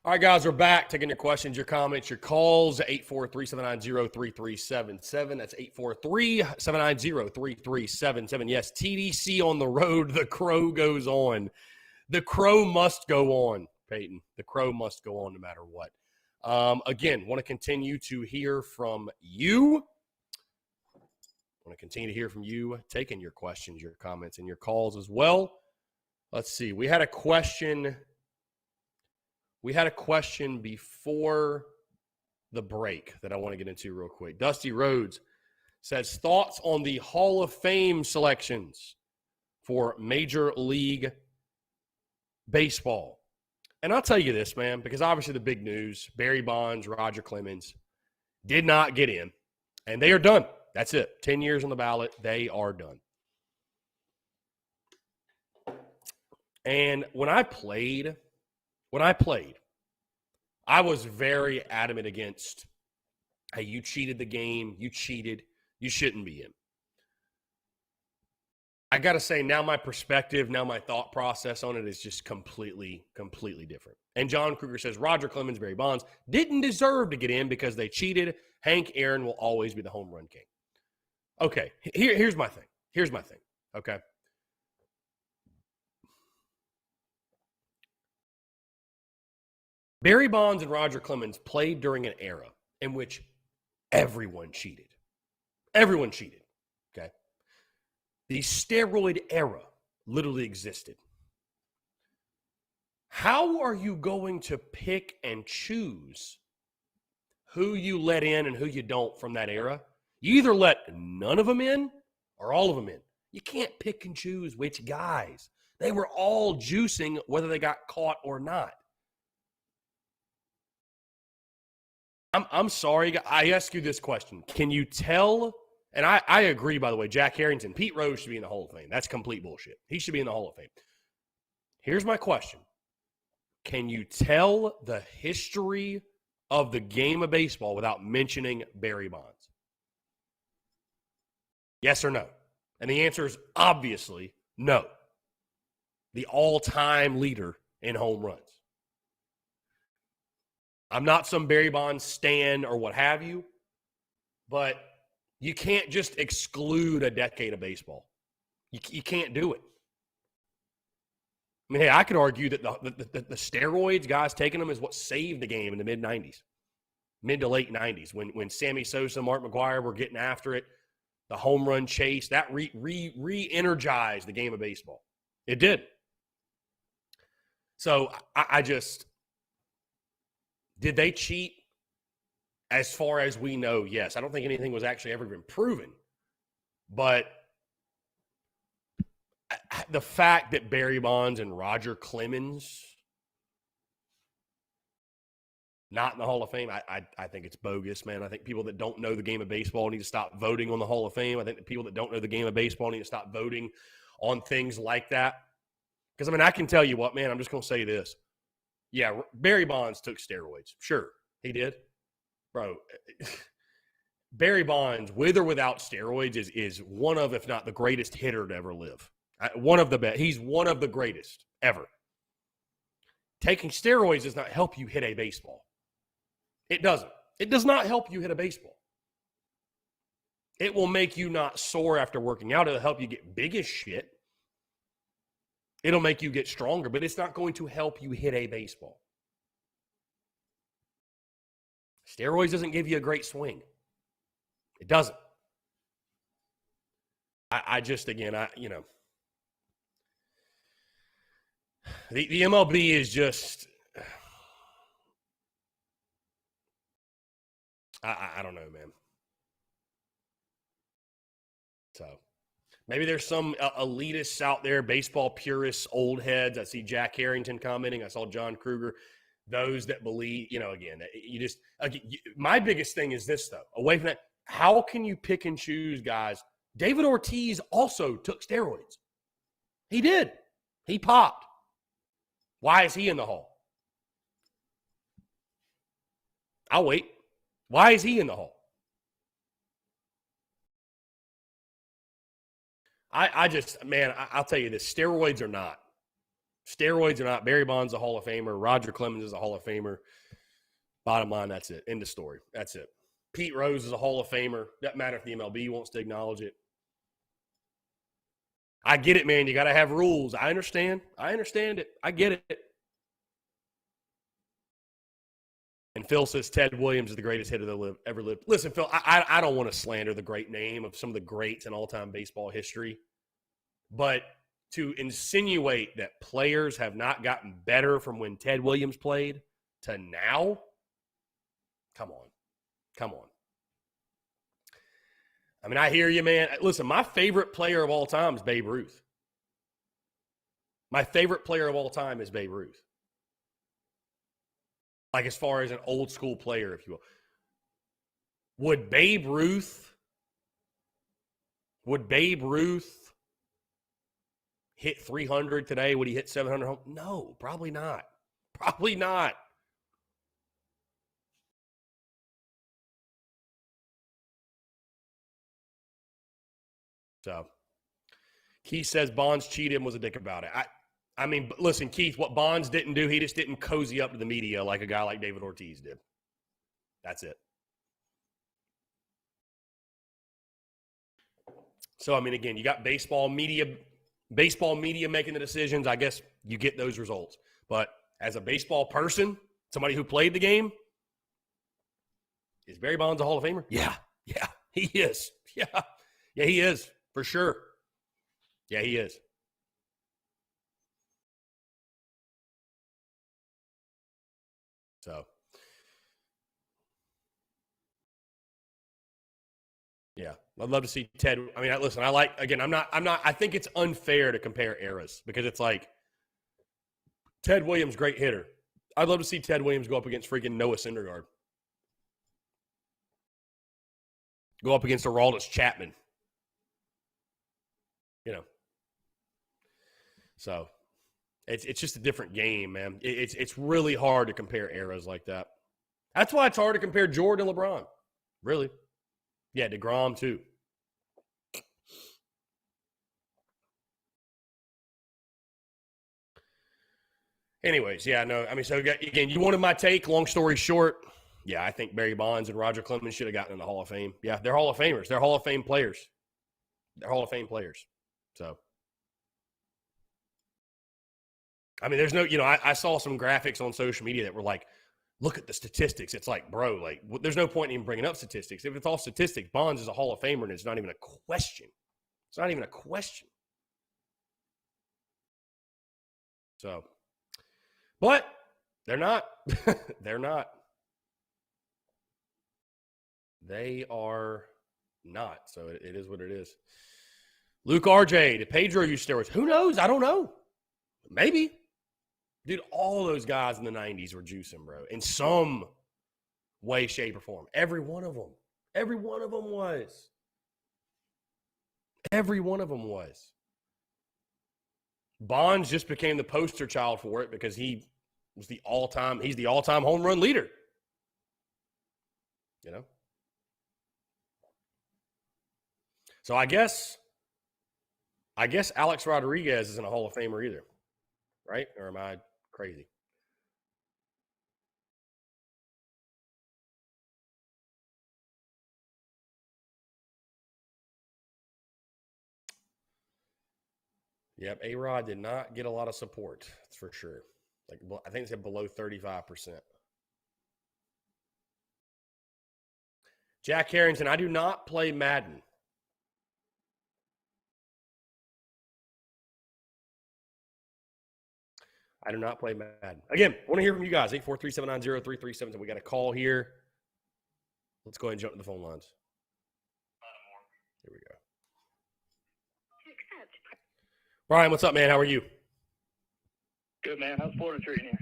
S1: All right, guys, we're back. Taking your questions, your comments, your calls, 843-790-3377. That's 843-790-3377. Yes, TDC on the road. The crow goes on. The crow must go on, Peyton. The crow must go on no matter what. Again, want to continue to hear from you. Want to continue to hear from you, taking your questions, your comments, and your calls as well. Let's see. We had a question before the break that I want to get into real quick. Dusty Rhodes says, thoughts on the Hall of Fame selections for Major League Baseball. And I'll tell you this, man, because obviously the big news, Barry Bonds, Roger Clemens did not get in, and they are done. That's it. 10 years on the ballot. They are done. And when I played, I was very adamant against, hey, you cheated the game. You cheated. You shouldn't be in. I got to say, now my perspective, now my thought process on it is just completely different. And John Kruger says, Roger Clemens, Barry Bonds didn't deserve to get in because they cheated. Hank Aaron will always be the home run king. Okay, here's my thing. Okay. Barry Bonds and Roger Clemens played during an era in which everyone cheated. Everyone cheated, okay? The steroid era literally existed. How are you going to pick and choose who you let in and who you don't from that era? You either let none of them in or all of them in. You can't pick and choose which guys. They were all juicing whether they got caught or not. I'm sorry. I ask you this question. Can you tell? And I agree, by the way, Jack Harrington, Pete Rose should be in the Hall of Fame. That's complete bullshit. He should be in the Hall of Fame. Here's my question. Can you tell the history of the game of baseball without mentioning Barry Bonds? Yes or no? And the answer is obviously no. The all-time leader in home runs. I'm not some Barry Bonds stan or what have you, but you can't just exclude a decade of baseball. You can't do it. I mean, hey, I could argue that the steroids, guys taking them, is what saved the game in the mid-'90s, mid to late 90s, when Sammy Sosa, Mark McGwire were getting after it, the home run chase, that re-energized the game of baseball. It did. So I just, did they cheat? As far as we know, yes. I don't think anything was actually ever been proven. But the fact that Barry Bonds and Roger Clemens not in the Hall of Fame, I think it's bogus, man. I think people that don't know the game of baseball need to stop voting on the Hall of Fame. I think the people that don't know the game of baseball need to stop voting on things like that. Because, I mean, I can tell you what, man, I'm just going to say this. Yeah, Barry Bonds took steroids. Sure, he did. Bro, Barry Bonds, with or without steroids, is one of, if not the greatest hitter to ever live. One of the best. He's one of the greatest ever. Taking steroids does not help you hit a baseball. It doesn't. It does not help you hit a baseball. It will make you not sore after working out. It'll help you get big as shit. It'll make you get stronger, but it's not going to help you hit a baseball. Steroids doesn't give you a great swing. It doesn't. I just, again, the MLB is just, I don't know, man. So maybe there's some elitists out there, baseball purists, old heads. I see Jack Harrington commenting. I saw John Kruger. Those that believe, again, my biggest thing is this, though. Away from that, how can you pick and choose guys? David Ortiz also took steroids. He did. He popped. Why is he in the Hall? I'll wait. Why is he in the Hall? I'll tell you this. Steroids are not. Steroids are not. Barry Bonds is a Hall of Famer. Roger Clemens is a Hall of Famer. Bottom line, that's it. End of story. That's it. Pete Rose is a Hall of Famer. Doesn't matter if the MLB wants to acknowledge it. I get it, man. You got to have rules. I understand. I understand it. I get it. And Phil says Ted Williams is the greatest hitter that ever lived. Listen, Phil, I don't want to slander the great name of some of the greats in all-time baseball history. But to insinuate that players have not gotten better from when Ted Williams played to now, come on. Come on. I mean, I hear you, man. Listen, my favorite player of all time is Babe Ruth. My favorite player of all time is Babe Ruth. Like, as far as an old school player, if you will. Would Babe Ruth hit 300 today? Would he hit 700 home? No, probably not. Probably not. So, Keith says Bonds cheated and was a dick about it. I mean, listen, Keith, what Bonds didn't do, he just didn't cozy up to the media like a guy like David Ortiz did. That's it. So, I mean, again, you got baseball media making the decisions. I guess you get those results. But as a baseball person, somebody who played the game, is Barry Bonds a Hall of Famer? Yeah, he is. Yeah, he is, for sure. Yeah, he is. So, yeah, I'd love to see Ted. I mean, listen, I think it's unfair to compare eras because it's like Ted Williams, great hitter. I'd love to see Ted Williams go up against freaking Noah Syndergaard. Go up against Aroldis Chapman. You know. So, it's just a different game, man. It's really hard to compare eras like that. That's why it's hard to compare Jordan and LeBron. Really. Yeah, DeGrom too. Anyways, yeah, no. I mean, so again, you wanted my take. Long story short, yeah, I think Barry Bonds and Roger Clemens should have gotten in the Hall of Fame. Yeah, they're Hall of Famers. They're Hall of Fame players. They're Hall of Fame players. So, I mean, there's no, I saw some graphics on social media that were like, look at the statistics. It's like, bro, like, there's no point in even bringing up statistics. If it's all statistics, Bonds is a Hall of Famer, and it's not even a question. It's not even a question. So, but they're not. They're not. They are not. So it is what it is. Luke RJ, did Pedro use steroids? Who knows? I don't know. Maybe. Dude, all those guys in the 90s were juicing, bro. In some way, shape, or form. Every one of them. Every one of them was. Every one of them was. Bonds just became the poster child for it because he's the all-time home run leader. You know? So I guess Alex Rodriguez isn't a Hall of Famer either. Right? Or am I crazy? Yep, A-Rod did not get a lot of support. That's for sure. Like, I think it's below 35%. Jack Harrington, I do not play Madden. I do not play Madden. Again, I want to hear from you guys. 843-790-3377. We got a call here. Let's go ahead and jump to the phone lines. Here we go. Brian, what's up, man? How are you?
S3: Good, man. How's Florida treating you?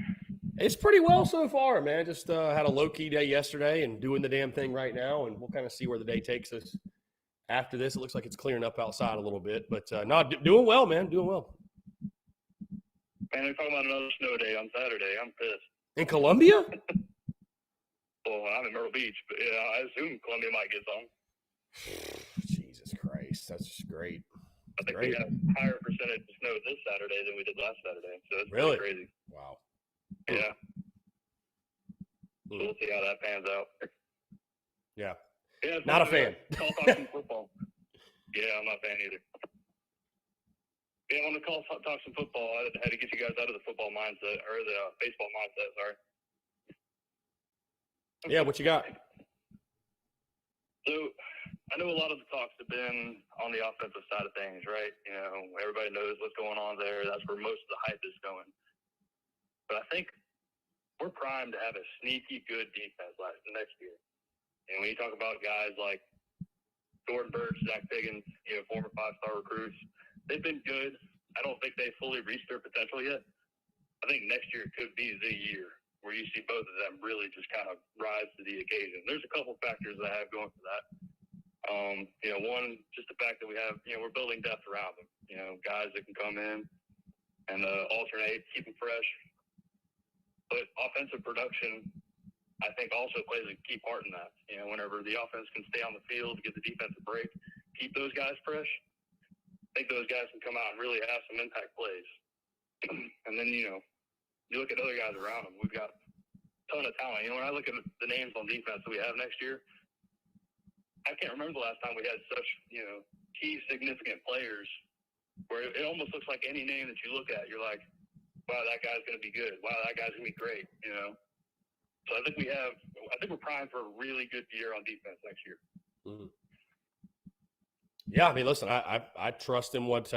S1: It's pretty well so far, man. Just had a low-key day yesterday and doing the damn thing right now, and we'll kind of see where the day takes us after this. It looks like it's clearing up outside a little bit, but doing well, man. Doing well.
S3: Man, they're talking about another snow day on Saturday. I'm pissed.
S1: In Columbia?
S3: Well, I'm in Myrtle Beach, but yeah, I assume Columbia might get some.
S1: Jesus Christ. That's just great.
S3: I think
S1: Great.
S3: we have higher percentage of snow this Saturday than we did last Saturday. So it's
S1: Really?
S3: pretty crazy.
S1: Wow.
S3: Yeah. So we'll see how that pans out.
S1: Yeah.
S3: Yeah,
S1: Not a fan.
S3: Call talking football. Yeah, I'm not a fan either. Yeah, I want to talk some football. I had to get you guys out of the football mindset, or the baseball mindset, sorry.
S1: Yeah, what you got?
S3: So I know a lot of the talks have been on the offensive side of things, right? You know, everybody knows what's going on there. That's where most of the hype is going. But I think we're primed to have a sneaky good defense next year. And when you talk about guys like Jordan Birch, Zach Piggins, you know, former 5-star recruits, they've been good. I don't think they've fully reached their potential yet. I think next year could be the year where you see both of them really just kind of rise to the occasion. There's a couple factors that I have going for that. You know, one, just the fact that we have, you know, we're building depth around them. You know, guys that can come in and alternate, keep them fresh. But offensive production, I think, also plays a key part in that. You know, whenever the offense can stay on the field, give the defense a break, keep those guys fresh, I think those guys can come out and really have some impact plays. And then, you know, you look at other guys around them. We've got a ton of talent. You know, when I look at the names on defense that we have next year, I can't remember the last time we had such, you know, key significant players where it almost looks like any name that you look at, you're like, wow, that guy's going to be good. Wow, that guy's going to be great, you know. So I think we're primed for a really good year on defense next year.
S1: Mm-hmm. Yeah, I mean, listen, I trust in what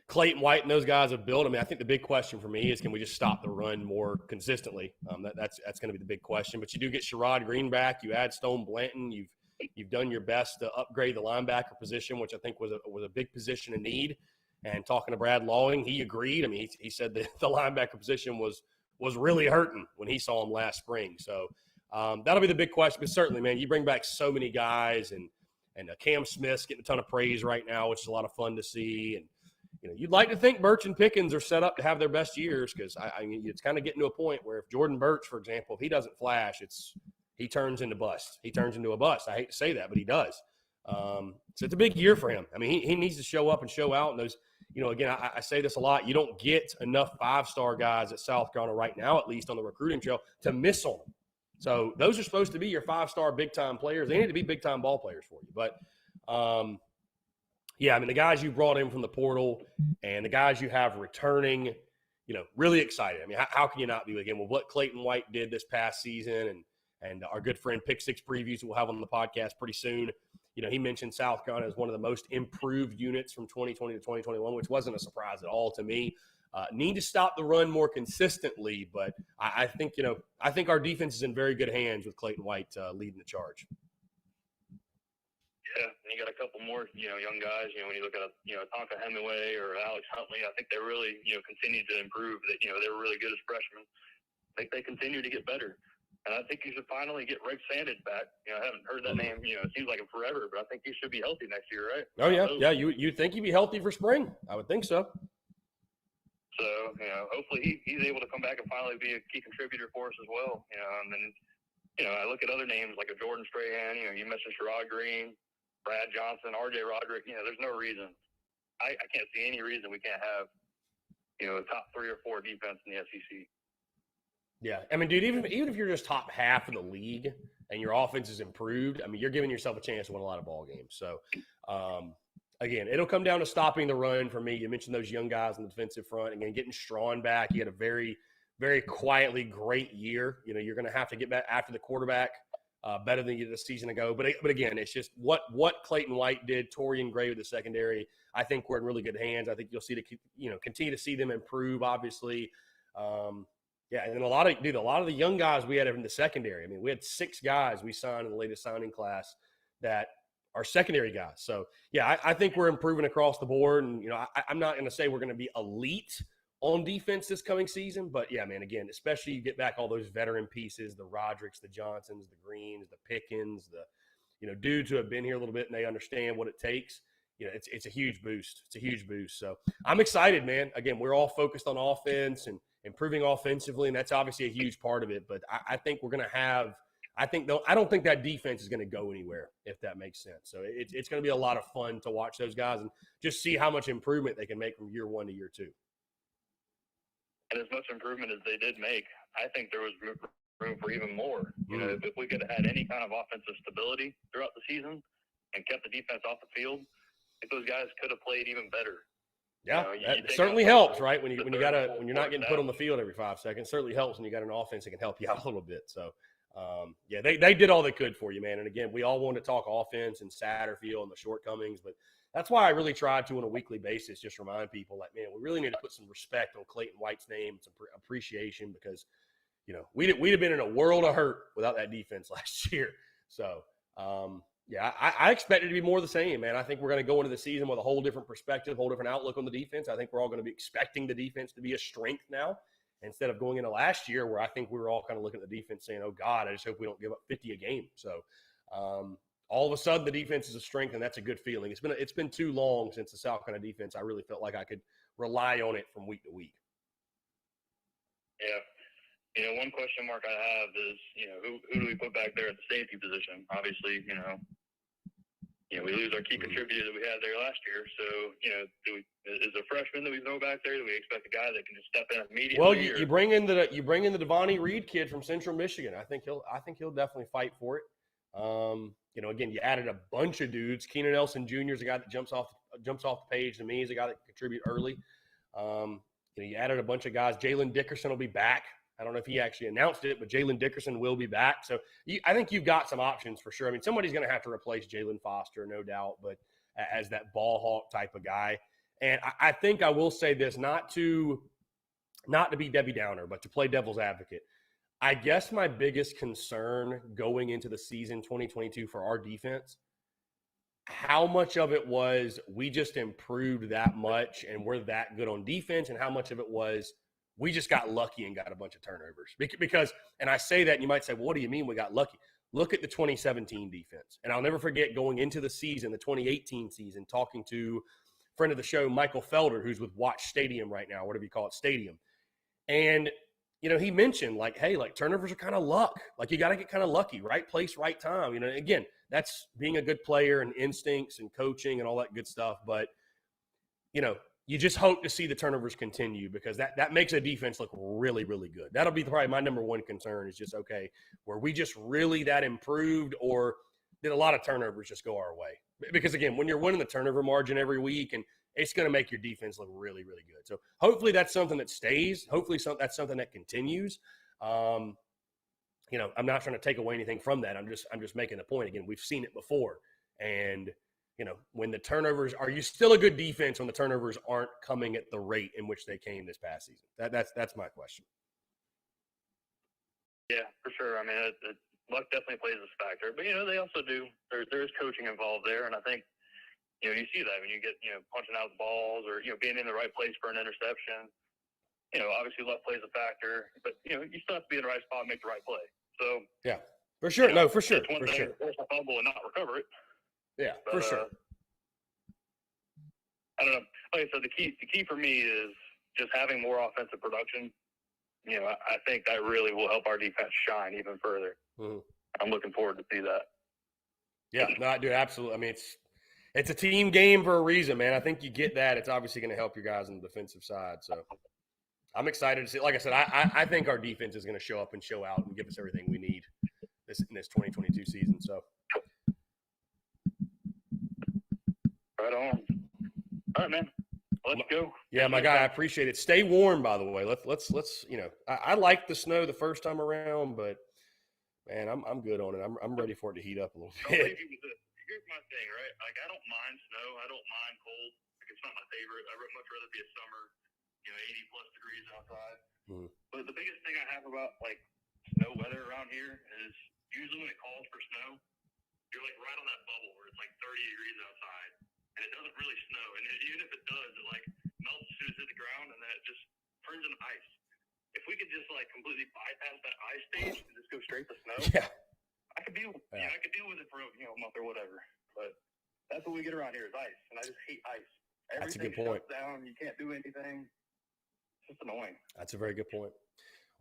S1: Clayton White and those guys have built. I mean, I think the big question for me is, can we just stop the run more consistently? That's going to be the big question. But you do get Sherrod Green back. You add Stone Blanton. You've done your best to upgrade the linebacker position, which I think was a big position in need. And talking to Brad Lawing, he agreed. I mean, he said that the linebacker position was really hurting when he saw him last spring. So that'll be the big question. But certainly, man, you bring back so many guys, and Cam Smith's getting a ton of praise right now, which is a lot of fun to see. And you know, you'd like to think Birch and Pickens are set up to have their best years, because I mean, it's kind of getting to a point where if Jordan Birch, for example, if he doesn't flash, he turns into bust. He turns into a bust. I hate to say that, but he does. So it's a big year for him. I mean, he needs to show up and show out. And those, you know, again, I say this a lot. You don't get enough 5-star guys at South Carolina right now, at least on the recruiting trail, to miss on them. So those are supposed to be your 5-star big-time players. They need to be big-time ball players for you. But, yeah, I mean, the guys you brought in from the portal and the guys you have returning, you know, really excited. I mean, how can you not be? Again, with what Clayton White did this past season and our good friend Pick Six Previews we'll have on the podcast pretty soon. You know, he mentioned South Carolina as one of the most improved units from 2020 to 2021, which wasn't a surprise at all to me. Need to stop the run more consistently, but I think, you know, I think our defense is in very good hands with Clayton White leading the charge.
S3: Yeah, and you got a couple more, you know, young guys. You know, when you look at, you know, Tonka Hemingway or Alex Huntley, I think they really, you know, continue to improve. That, you know, they were really good as freshmen. I think they continue to get better. And I think you should finally get Rick Sandage back. You know, I haven't heard that name, you know, it seems like it forever, but I think he should be healthy next year, right?
S1: Oh, yeah. Yeah, you'd think he'd be healthy for spring. I would think so.
S3: So, you know, hopefully he's able to come back and finally be a key contributor for us as well. You know, and then, you know, I look at other names like a Jordan Strahan, you know, you mentioned Sherrod Green, Brad Johnson, R.J. Roderick. You know, there's no reason. I can't see any reason we can't have, you know, a top 3 or 4 defense in the SEC.
S1: Yeah. I mean, dude, even if you're just top half of the league and your offense is improved, I mean, you're giving yourself a chance to win a lot of ball games. So, again, it'll come down to stopping the run for me. You mentioned those young guys on the defensive front. Again, getting Strawn back. He had a very, very quietly great year. You know, you're going to have to get back after the quarterback better than you did a season ago. But again, it's just what Clayton White did, Torian Gray with the secondary. I think we're in really good hands. I think you'll see continue to see them improve, obviously. Yeah, and then a lot of the young guys we had in the secondary. I mean, we had 6 guys we signed in the latest signing class that are secondary guys. So, yeah, I think we're improving across the board. And, you know, I'm not going to say we're going to be elite on defense this coming season. But, yeah, man, again, especially you get back all those veteran pieces, the Rodericks, the Johnsons, the Greens, the Pickens, the, you know, dudes who have been here a little bit and they understand what it takes. You know, it's a huge boost. It's a huge boost. So I'm excited, man. Again, we're all focused on offense and improving offensively, and that's obviously a huge part of it. But I think we're going to have I don't think that defense is going to go anywhere, if that makes sense. So it's going to be a lot of fun to watch those guys and just see how much improvement they can make from year one to year two.
S3: And as much improvement as they did make, I think there was room for even more. You know, if we could have had any kind of offensive stability throughout the season and kept the defense off the field, I think those guys could have played even better.
S1: Yeah,
S3: you know,
S1: that certainly helps, right? When you're not getting put on the field every 5 seconds, certainly helps when you got an offense that can help you out a little bit. So, yeah, they did all they could for you, man. And again, we all want to talk offense and Satterfield and the shortcomings, but that's why I really try to on a weekly basis just remind people, like, man, we really need to put some respect on Clayton White's name, some appreciation, because you know we'd have been in a world of hurt without that defense last year. So. Yeah, I expect it to be more of the same, man. I think we're going to go into the season with a whole different perspective, whole different outlook on the defense. I think we're all going to be expecting the defense to be a strength now instead of going into last year where I think we were all kind of looking at the defense saying, oh, God, I just hope we don't give up 50 a game. So all of a sudden the defense is a strength, and that's a good feeling. It's been too long since the South Carolina defense I really felt like I could rely on it from week to week.
S3: Yeah. You know, one question mark I have is, you know, who do we put back there at the safety position? Obviously, you know, we lose our key contributor that we had there last year. So, you know, is a freshman that we throw back there? Do we expect a guy that can just step in immediately?
S1: Well, you bring in the Devonnie Reed kid from Central Michigan. I think he'll definitely fight for it. You know, again, you added a bunch of dudes. Keenan Nelson Jr. is a guy that jumps off the page to me. He's a guy that can contribute early. You know, you added a bunch of guys. Jalen Dickerson will be back. I don't know if he actually announced it, but Jalen Dickerson will be back. So I think you've got some options for sure. I mean, somebody's going to have to replace Jalen Foster, no doubt, but as that ball hawk type of guy. And I think I will say this, not to be Debbie Downer, but to play devil's advocate. I guess my biggest concern going into the season 2022 for our defense, how much of it was we just improved that much and we're that good on defense, and how much of it was we just got lucky and got a bunch of turnovers. Because, and I say that, and you might say, well, what do you mean we got lucky? Look at the 2017 defense. And I'll never forget going into the season, the 2018 season, talking to a friend of the show, Michael Felder, who's with Watch Stadium right now, whatever you call it, Stadium. And, you know, he mentioned, like, hey, like, turnovers are kind of luck. Like, you got to get kind of lucky, right place, right time. You know, again, that's being a good player and instincts and coaching and all that good stuff. But, you know, you just hope to see the turnovers continue, because that makes a defense look really, really good. That'll be probably my number one concern is just, okay, were we just really that improved, or did a lot of turnovers just go our way? Because, again, when you're winning the turnover margin every week, and it's going to make your defense look really, really good. So hopefully that's something that stays. Hopefully that's something that continues. You know, I'm not trying to take away anything from that. I'm just making a point. Again, we've seen it before. And you know, when the turnovers, are you still a good defense when the turnovers aren't coming at the rate in which they came this past season? That's my question.
S3: Yeah, for sure. I mean, luck definitely plays a factor, but you know, they also do. There's coaching involved there, and I think you know you see that when you get punching out the balls, or being in the right place for an interception. You know, obviously luck plays a factor, but you still have to be in the right spot and make the right play. So
S1: yeah, for sure. No, for sure,
S3: it's one
S1: for
S3: thing
S1: sure.
S3: to force a fumble and not recover it.
S1: Yeah, but, for sure.
S3: I don't know. Like I said, the key for me is just having more offensive production. You know, I think that really will help our defense shine even further. Mm-hmm. I'm looking forward to see that.
S1: Yeah, no, I do, absolutely. I mean, it's a team game for a reason, man. I think you get that. It's obviously going to help your guys on the defensive side. So I'm excited to see. Like I said, I think our defense is going to show up and show out and give us everything we need in this 2022 season. So.
S3: Right on. All right, man. Let's go.
S1: Yeah, my guy, I appreciate it. Stay warm, by the way. Let's I liked the snow the first time around, but man, I'm good on it. I'm ready for it to heat up a little bit.
S3: Here's my thing, right? Like, I don't mind snow. I don't mind cold. Like, it's not my favorite. I'd much rather be a summer, 80 plus degrees outside. Mm-hmm. But the biggest thing I have about like snow weather around here is usually when it calls for snow, you're like right on that bubble where it's like 30 degrees outside. And it doesn't really snow. And even if it does, it like melts as soon as it hits the ground, and then it just turns into ice. If we could just like completely bypass that ice stage and just go straight to snow, yeah, I could deal. I could deal with it for a month or whatever. But that's what we get around here is ice, and I just hate ice. Everything
S1: that's a good point.
S3: Shuts down. You can't do anything. It's just annoying.
S1: That's a very good point.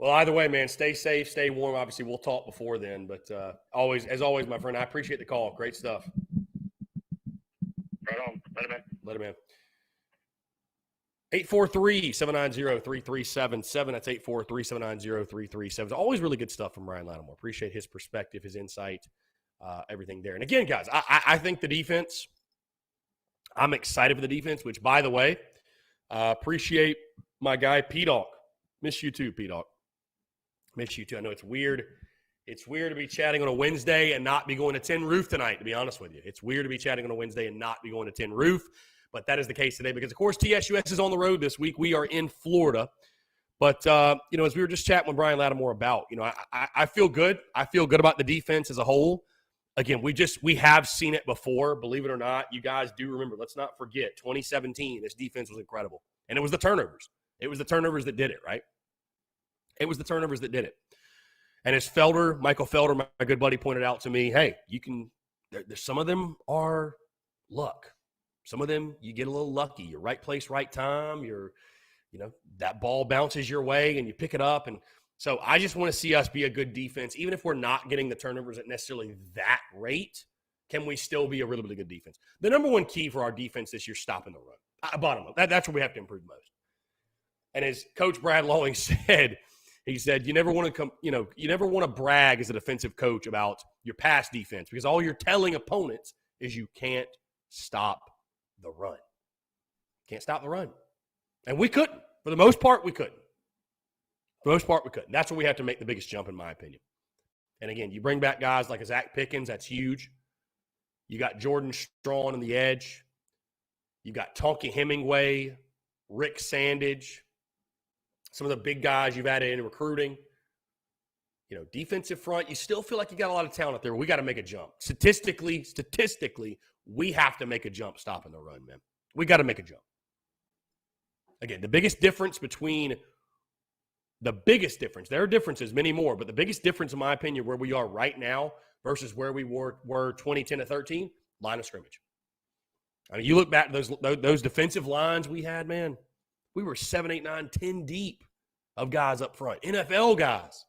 S1: Well, either way, man, stay safe, stay warm. Obviously, we'll talk before then, but as always, my friend, I appreciate the call. Great stuff.
S3: Right on. Let him in.
S1: Let him in. 843-790-3377. That's 843-790-3377. Always really good stuff from Ryan Lattimore. Appreciate his perspective, his insight, everything there. And again, guys, I think the defense, I'm excited for the defense, which, by the way, appreciate my guy, P-Dawg. Miss you too, P-Dawg. Miss you too. I know it's weird. It's weird to be chatting on a Wednesday and not be going to 10 Roof tonight, to be honest with you. It's weird to be chatting on a Wednesday and not be going to 10 Roof. But that is the case today because, of course, TSUS is on the road this week. We are in Florida. But, as we were just chatting with Brian Lattimore about, I feel good. I feel good about the defense as a whole. Again, we have seen it before, believe it or not. You guys do remember. Let's not forget, 2017, this defense was incredible. And it was the turnovers. It was the turnovers that did it, right? It was the turnovers that did it. And as Michael Felder, my good buddy, pointed out to me, hey, some of them are luck. Some of them, you get a little lucky. You're right place, right time. That ball bounces your way and you pick it up. And so I just want to see us be a good defense. Even if we're not getting the turnovers at necessarily that rate, can we still be a really, really good defense? The number one key for our defense this year is stopping the run. Bottom up. That's where we have to improve most. And as Coach Brad Lawing said, he said, you never want to brag as a defensive coach about your pass defense because all you're telling opponents is you can't stop the run. Can't stop the run. And we couldn't. For the most part, we couldn't. For the most part, we couldn't. That's where we have to make the biggest jump, in my opinion. And again, you bring back guys like a Zach Pickens, that's huge. You got Jordan Strawn on the edge. You got Tonka Hemingway, Rick Sandage, some of the big guys you've added in recruiting. Defensive front, you still feel like you got a lot of talent there. We got to make a jump. Statistically, we have to make a jump stopping the run, man. We got to make a jump. Again, there are differences, there are differences, many more, but the biggest difference, in my opinion, where we are right now versus where we were 2010 to 13, line of scrimmage. I mean, you look back at those defensive lines we had, man, we were 7, 8, 9, 10 deep of guys up front, NFL guys.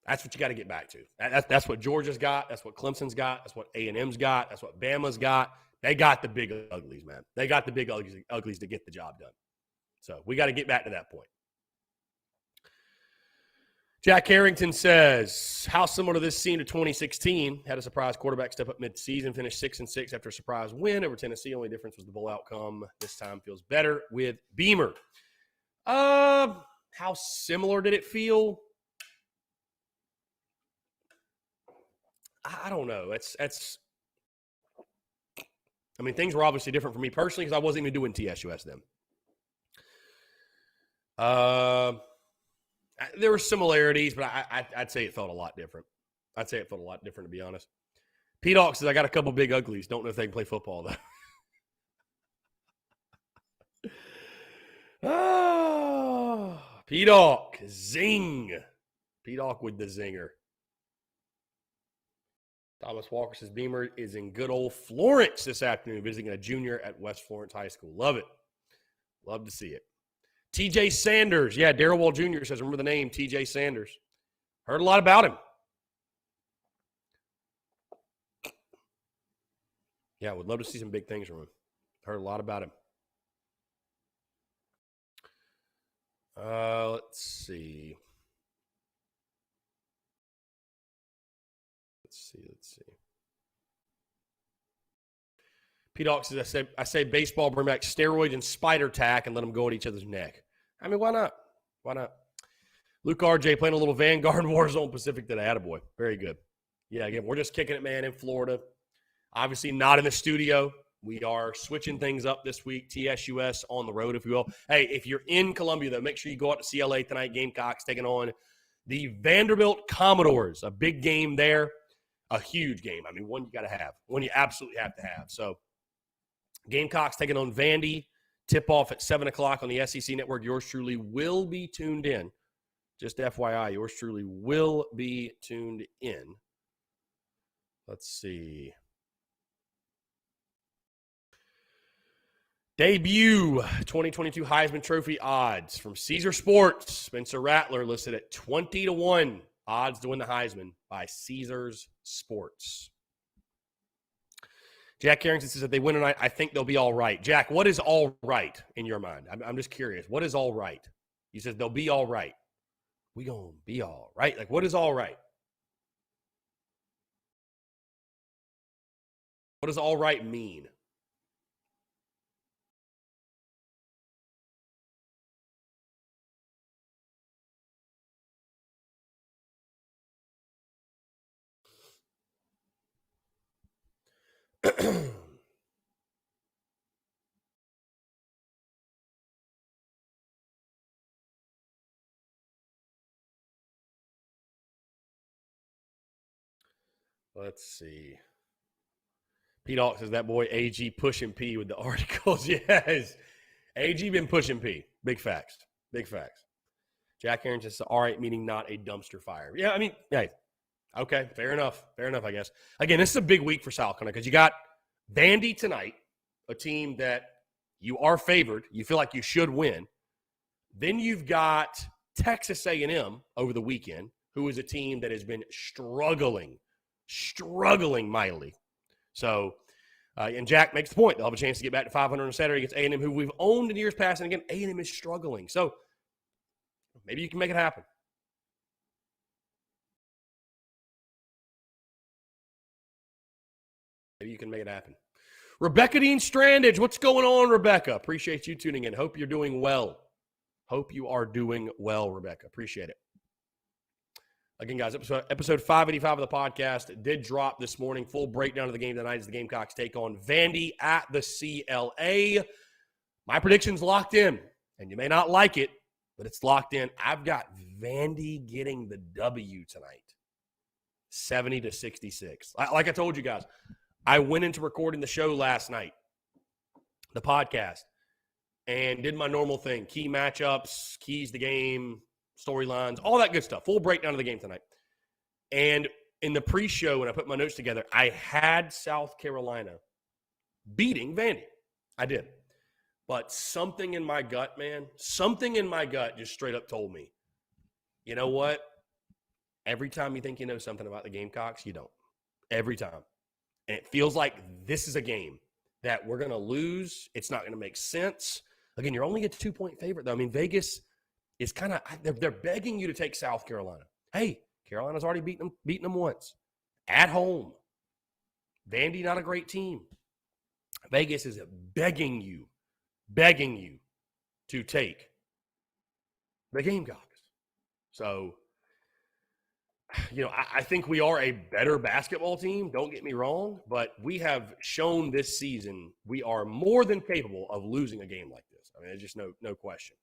S1: That's what you got to get back to. That's what Georgia's got. That's what Clemson's got. That's what A&M's got. That's what Bama's got. They got the big uglies, man. They got the big uglies to get the job done. So we got to get back to that point. Jack Harrington says, how similar to this scene to 2016? Had a surprise quarterback step up mid-season, finished 6-6 after a surprise win over Tennessee. Only difference was the bowl outcome. This time feels better with Beamer. How similar did it feel? I don't know. Things were obviously different for me personally because I wasn't even doing TSUS then. There were similarities, but I'd say it felt a lot different. To be honest. P-Dawg says, I got a couple big uglies. Don't know if they can play football, though. P-Dawg, zing. P-Dawg with the zinger. Thomas Walker says, Beamer is in good old Florence this afternoon, visiting a junior at West Florence High School. Love it. Love to see it. TJ Sanders. Yeah, Darrell Wall Jr. says, remember the name, TJ Sanders. Heard a lot about him. Yeah, would love to see some big things from him. Heard a lot about him. Let's see. P-Dawg says, I say baseball, bring back steroids and spider tack and let them go at each other's neck. I mean, why not? Why not? Luke RJ playing a little Vanguard Warzone Pacific today. Attaboy. Very good. Yeah, again, we're just kicking it, man, in Florida. Obviously not in the studio. We are switching things up this week. TSUS on the road, if you will. Hey, if you're in Columbia, though, make sure you go out to CLA tonight. Gamecocks taking on the Vanderbilt Commodores. A big game there. A huge game. I mean, one you got to have. One you absolutely have to have. So, Gamecocks taking on Vandy. Tip-off at 7 o'clock on the SEC Network. Yours truly will be tuned in. Just FYI, yours truly will be tuned in. Let's see. Debut 2022 Heisman Trophy odds from Caesar Sports. Spencer Rattler listed at 20-1 odds to win the Heisman by Caesars Sports. Jack Carrington says if they win tonight, I think they'll be all right. Jack, what is all right in your mind? I'm just curious. What is all right? You said they'll be all right. We gonna be all right? Like, what is all right? What does all right mean? Let's see. Pete Hawk says that boy AG pushing P with the articles. Yes. AG been pushing P. Big facts. Big facts. Jack Aaron says all right, meaning not a dumpster fire. Yeah, I mean, hey, okay, fair enough. Fair enough, I guess. Again, this is a big week for South Carolina because you got Vandy tonight, a team that you are favored. You feel like you should win. Then you've got Texas A&M over the weekend, who is a team that has been struggling mightily. So, and Jack makes the point. They'll have a chance to get back to 500 on Saturday against A&M, who we've owned in years past. And again, A&M is struggling. So maybe you can make it happen. Maybe you can make it happen. Rebecca Dean Strandage, what's going on, Rebecca? Appreciate you tuning in. Hope you're doing well. Hope you are doing well, Rebecca. Appreciate it. Again, guys, episode 585 of the podcast did drop this morning. Full breakdown of the game tonight as the Gamecocks take on Vandy at the CLA. My prediction's locked in, and you may not like it, but it's locked in. I've got Vandy getting the W tonight, 70-66. Like I told you guys, I went into recording the show last night, the podcast, and did my normal thing. Key matchups, keys to game, storylines, all that good stuff. Full breakdown of the game tonight. And in the pre-show, when I put my notes together, I had South Carolina beating Vandy. I did. But something in my gut, man, something in my gut just straight up told me, you know what? Every time you think you know something about the Gamecocks, you don't. Every time. And it feels like this is a game that we're going to lose. It's not going to make sense. Again, you're only a 2-point favorite, though. I mean, Vegas is kind of – they're begging you to take South Carolina. Hey, Carolina's already beaten them once. At home. Vandy, not a great team. Vegas is begging you to take the Gamecocks. So, you know, I think we are a better basketball team. Don't get me wrong, but we have shown this season we are more than capable of losing a game like this. I mean, there's just no question.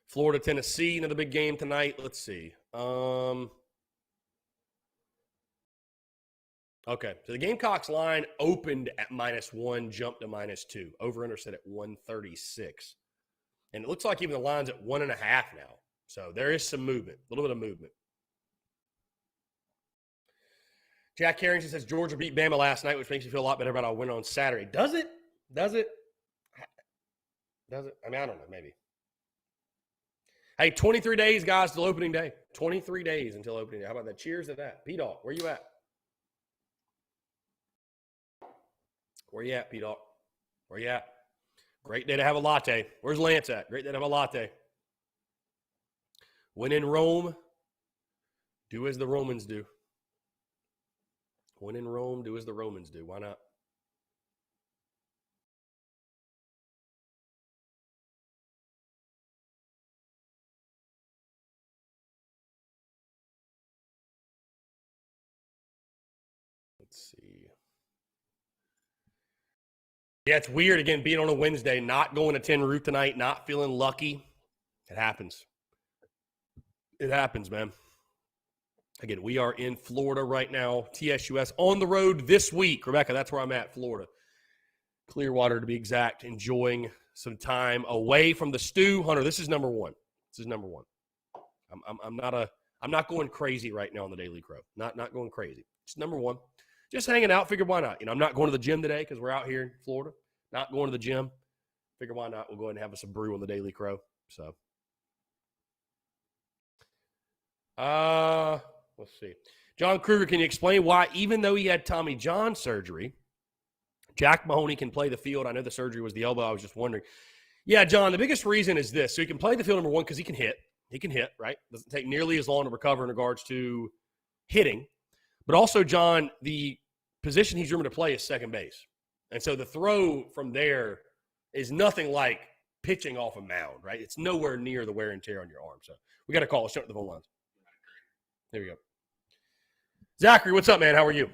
S1: Florida, Tennessee, another big game tonight. Let's see. Okay, so the Gamecocks line opened at -1, jumped to -2. Over-under set at 136. And it looks like even the line's at 1.5 now. So there is some movement, a little bit of movement. Jack Carrington says Georgia beat Bama last night, which makes me feel a lot better about our win on Saturday. Does it? Does it? Does it? I mean, I don't know, maybe. Hey, 23 days, guys, till opening day. 23 days until opening day. How about that? Cheers to that. P-Dog, where you at? Where you at, P-Dog? Where you at? Great day to have a latte. Where's Lance at? Great day to have a latte. When in Rome, do as the Romans do. When in Rome, do as the Romans do. Why not? Let's see. Yeah, it's weird, again, being on a Wednesday, not going to 10 Ruth tonight, not feeling lucky. It happens. It happens, man. Again, we are in Florida right now. TSUS on the road this week. Rebecca, that's where I'm at, Florida. Clearwater, to be exact. Enjoying some time away from the stew. Hunter, this is number one. This is number one. I'm not going crazy right now on the Daily Crow. Not going crazy. It's number one. just hanging out. Figured why not? I'm not going to the gym today because we're out here in Florida. Not going to the gym. Figure why not? We'll go ahead and have us a brew on the Daily Crow. So, let's see. John Kruger, can you explain why, even though he had Tommy John surgery, Jack Mahoney can play the field? I know the surgery was the elbow. I was just wondering. Yeah, John, the biggest reason is this. So he can play the field, number one, because he can hit. He can hit, right? Doesn't take nearly as long to recover in regards to hitting. But also, John, the position he's rumored to play is second base. And so the throw from there is nothing like pitching off a mound, right? It's nowhere near the wear and tear on your arm. So we got to call. Let's start with the phone lines. There we go. Zachary, what's up, man? How are you?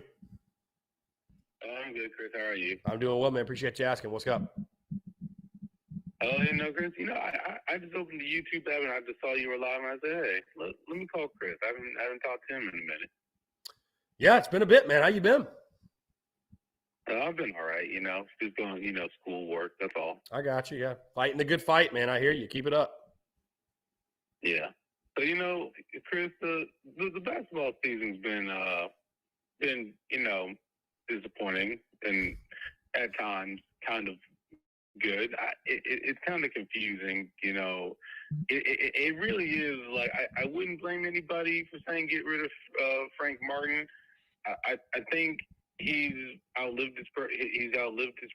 S4: I'm good, Chris. How are you?
S1: I'm doing well, man. Appreciate you asking. What's up?
S4: Chris, I just opened the YouTube app and I just saw you were live and I said, hey, let me call Chris. I haven't talked to him in a minute.
S1: Yeah, it's been a bit, man. How you been?
S4: I've been all right, just doing, school work. That's all.
S1: I got you, yeah. Fighting the good fight, man. I hear you. Keep it up.
S4: Yeah. So, Chris, the basketball season's been disappointing and at times kind of good. It's kind of confusing, It really is. Like, I wouldn't blame anybody for saying get rid of Frank Martin. I think he's outlived his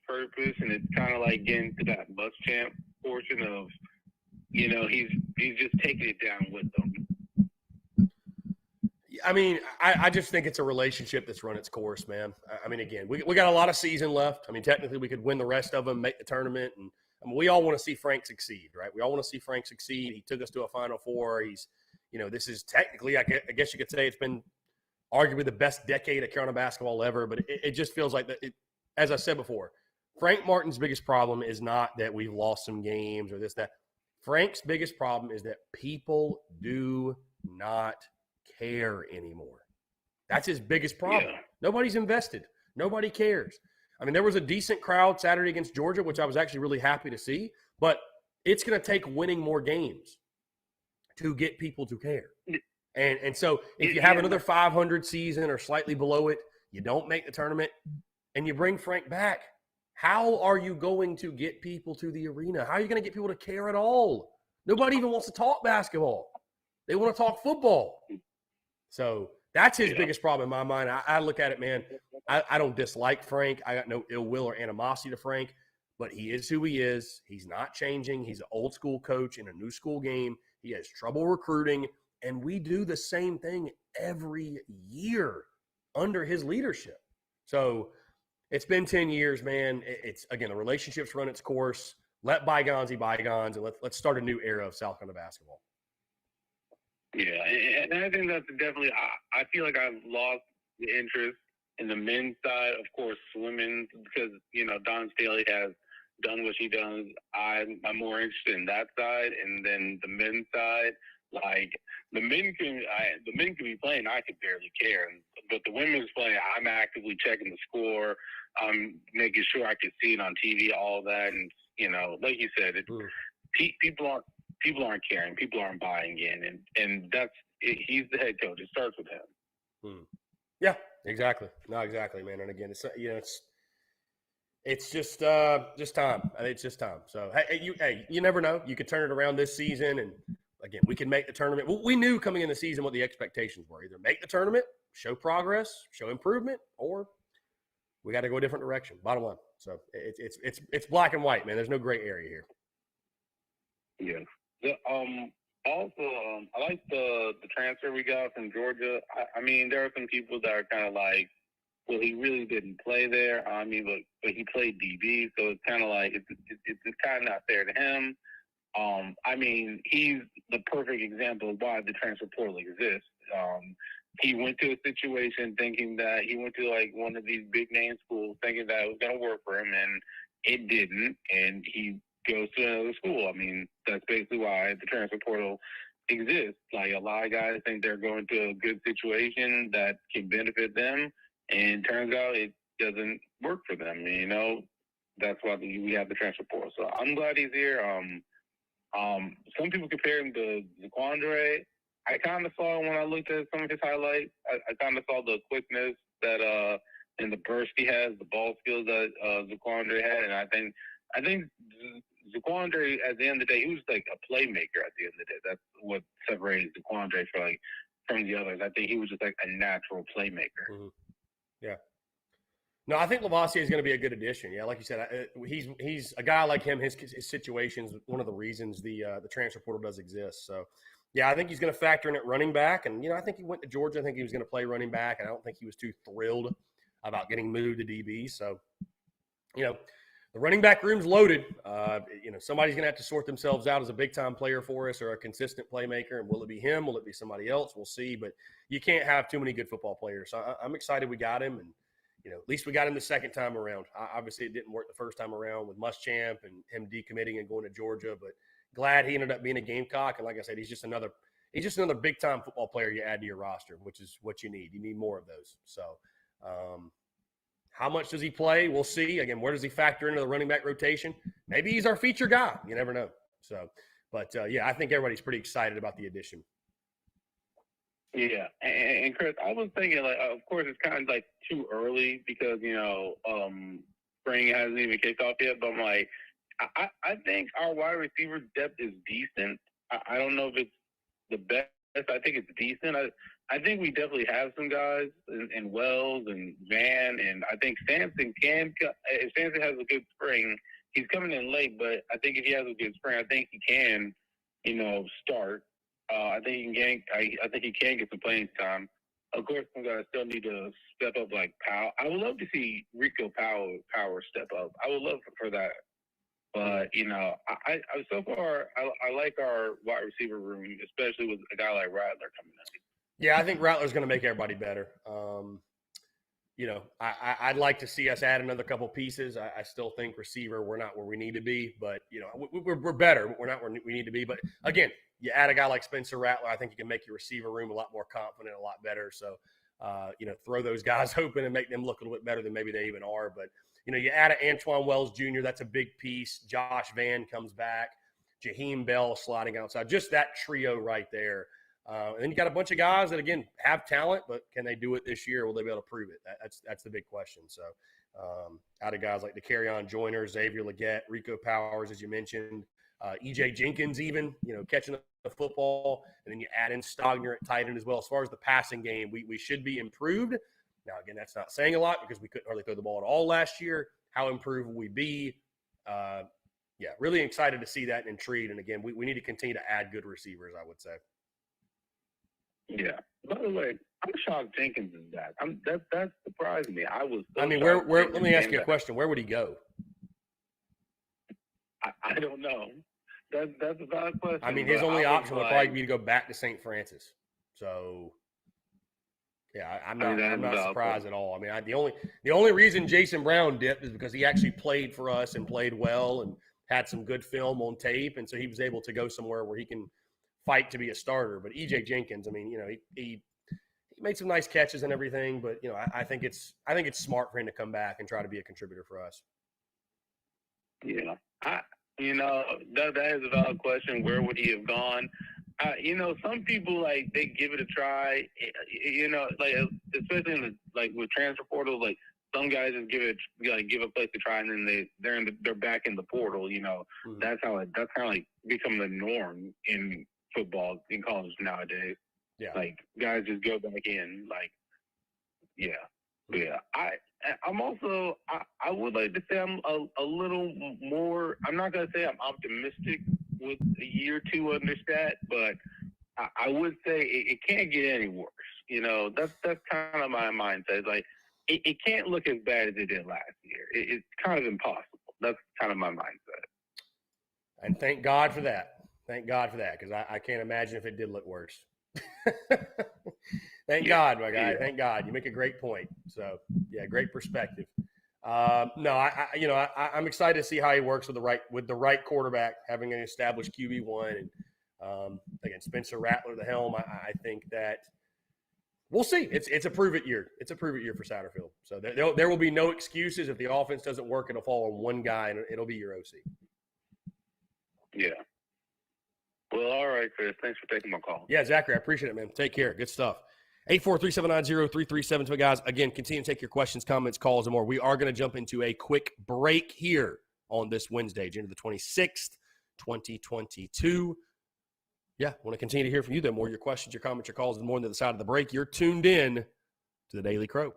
S4: purpose, and it's kind of like getting to that bus champ portion of, he's just taking it down with them.
S1: I mean, I just think it's a relationship that's run its course, man. I mean, again, we got a lot of season left. I mean, technically we could win the rest of them, make the tournament. And I mean, we all want to see Frank succeed, right? We all want to see Frank succeed. He took us to a Final Four. He's, this is technically, I guess you could say it's been arguably the best decade of Carolina basketball ever. But it just feels like that. As I said before, Frank Martin's biggest problem is not that we've lost some games or this, that. Frank's biggest problem is that people do not care anymore. That's his biggest problem.
S4: Yeah.
S1: Nobody's invested. Nobody cares. I mean, there was a decent crowd Saturday against Georgia, which I was actually really happy to see, but it's going to take winning more games to get people to care. And so if you have another 500 season or slightly below it, you don't make the tournament, and you bring Frank back, how are you going to get people to the arena? How are you going to get people to care at all? Nobody even wants to talk basketball. They want to talk football. So that's his biggest problem in my mind. I look at it, man. I don't dislike Frank. I got no ill will or animosity to Frank, but he is who he is. He's not changing. He's an old school coach in a new school game. He has trouble recruiting, and we do the same thing every year under his leadership. So it's been 10 years, man. It's, again, the relationship's run its course. Let bygones be bygones, and let's start a new era of South Carolina basketball.
S4: Yeah, and I think that's definitely – I feel like I've lost the interest in the men's side. Of course, women's, because, Dawn Staley has done what she does. I'm more interested in that side. And then the men's side, like, the men can be playing. I could barely care. But the women's playing, I'm actively checking the score. I'm making sure I can see it on TV, all that. And, like you said, people aren't caring. People aren't buying in, and that's it. He's the head coach. It starts with him.
S1: Yeah, exactly. No, exactly, man. And again, it's just time. I think it's just time. So you never know. You could turn it around this season, and again, we can make the tournament. We knew coming in the season what the expectations were: either make the tournament, show progress, show improvement, or we got to go a different direction. Bottom line. So it's black and white, man. There's no gray area here.
S4: Yeah. I like the transfer we got from Georgia. I mean, there are some people that are kind of like, well, he really didn't play there. I mean, but he played DB, so it's kind of like it's kind of not fair to him. I mean, he's the perfect example of why the transfer portal exists. He went to a situation thinking that he went to like one of these big name schools thinking that it was going to work for him, and it didn't, and he goes to another school. I mean, that's basically why the transfer portal exists. Like, a lot of guys think they're going to a good situation that can benefit them, and turns out it doesn't work for them. That's why we have the transfer portal. So I'm glad he's here. Some people compare him to Zaquandre. I kind of saw when I looked at some of his highlights. I kind of saw the quickness that and the burst he has, the ball skills that Zaquandre had, and I think Zaquandre, at the end of the day, he was like a playmaker. At the end of the day, that's what separated Zaquandre from the others. I think he was just like a natural playmaker.
S1: Mm-hmm. Yeah. No, I think Lavoisier is going to be a good addition. Yeah, like you said, he's a guy like him. His situation's one of the reasons the transfer portal does exist. So, yeah, I think he's going to factor in at running back. And I think he went to Georgia. I think he was going to play running back, and I don't think he was too thrilled about getting moved to DB. So, the running back room's loaded. Somebody's going to have to sort themselves out as a big-time player for us or a consistent playmaker. And will it be him? Will it be somebody else? We'll see. But you can't have too many good football players. So I'm excited we got him. And, at least we got him the second time around. Obviously, it didn't work the first time around with Muschamp and him decommitting and going to Georgia. But glad he ended up being a Gamecock. And like I said, he's just another big-time football player you add to your roster, which is what you need. You need more of those. So how much does he play? We'll see. Again, where does he factor into the running back rotation? Maybe he's our feature guy. You never know. So, but, I think everybody's pretty excited about the addition.
S4: Yeah, and Chris, I was thinking, like, of course, it's kind of like too early because spring hasn't even kicked off yet. But I'm like, I think our wide receiver depth is decent. I don't know if it's the best. I think it's decent. I think we definitely have some guys in Wells and Van, and I think Sampson can. If Sampson has a good spring, he's coming in late, but I think if he has a good spring, I think he can, start. I think he can get some playing time. Of course, some guys still need to step up like Powell. I would love to see Rico Power step up. I would love for that. But, I so far, I like our wide receiver room, especially with a guy like Rattler coming in.
S1: Yeah, I think Rattler's going to make everybody better. I'd like to see us add another couple pieces. I still think receiver, we're not where we need to be, but we're better, but we're not where we need to be. But again, you add a guy like Spencer Rattler, I think you can make your receiver room a lot more confident, a lot better. So, throw those guys open and make them look a little bit better than maybe they even are. But you add an Antoine Wells Jr., that's a big piece. Josh Van comes back, Jaheim Bell sliding outside, just that trio right there. And then you got a bunch of guys that, again, have talent, but can they do it this year? Will they be able to prove it? That's the big question. So out of guys like the Carry-On Joyner, Xavier Legette, Rico Powers, as you mentioned, E.J. Jenkins even, catching the football. And then you add in Stogner at tight end as well. As far as the passing game, we should be improved. Now, again, that's not saying a lot because we couldn't hardly throw the ball at all last year. How improved will we be? Really excited to see that and intrigued. And, again, we need to continue to add good receivers, I would say.
S4: Yeah. By the way, I'm shocked Jenkins is back. That surprised me. I was. So
S1: where? Let me ask you a question. Where would he go?
S4: I don't know. That's a valid question.
S1: His only option would probably be to go back to St. Francis. So, yeah, I'm not surprised at all. The only reason Jason Brown dipped is because he actually played for us and played well and had some good film on tape, and so he was able to go somewhere where he can fight to be a starter. But E.J. Jenkins, he made some nice catches and everything, but I think it's smart for him to come back and try to be a contributor for us.
S4: Yeah, that is a valid question. Where would he have gone? Some people they give it a try. Especially in with transfer portals, some guys just give a place to try, and then they're back in the portal.
S1: Mm-hmm.
S4: That's kind of become the norm in football in college nowadays.
S1: Yeah.
S4: Guys just go back in. Yeah. I'm also I would like to say I'm a little more. I'm not gonna say I'm optimistic with a year or two under stat, but I would say it can't get any worse. That's kind of my mindset. It can't look as bad as it did last year. It's kind of impossible. That's kind of my mindset.
S1: And thank God for that. Thank God for that, because I can't imagine if it did look worse. Thank God, my guy. Yeah. Thank God. You make a great point. So, yeah, great perspective. I'm excited to see how he works with the right quarterback, having an established QB1, and again, Spencer Rattler, the helm. I think that we'll see. It's a prove it year. It's a prove it year for Satterfield. So there will be no excuses. If the offense doesn't work, it'll fall on one guy, and it'll be your OC.
S4: Yeah. Well, all right, Chris. Thanks for taking my call.
S1: Yeah, Zachary, I appreciate it, man. Take care. Good stuff. 843-790-3372. Guys, again, continue to take your questions, comments, calls, and more. We are going to jump into a quick break here on this Wednesday, January the 26th, 2022. Yeah, want to continue to hear from you, then. More your questions, your comments, your calls, and more on the other side of the break. You're tuned in to the Daily Crow.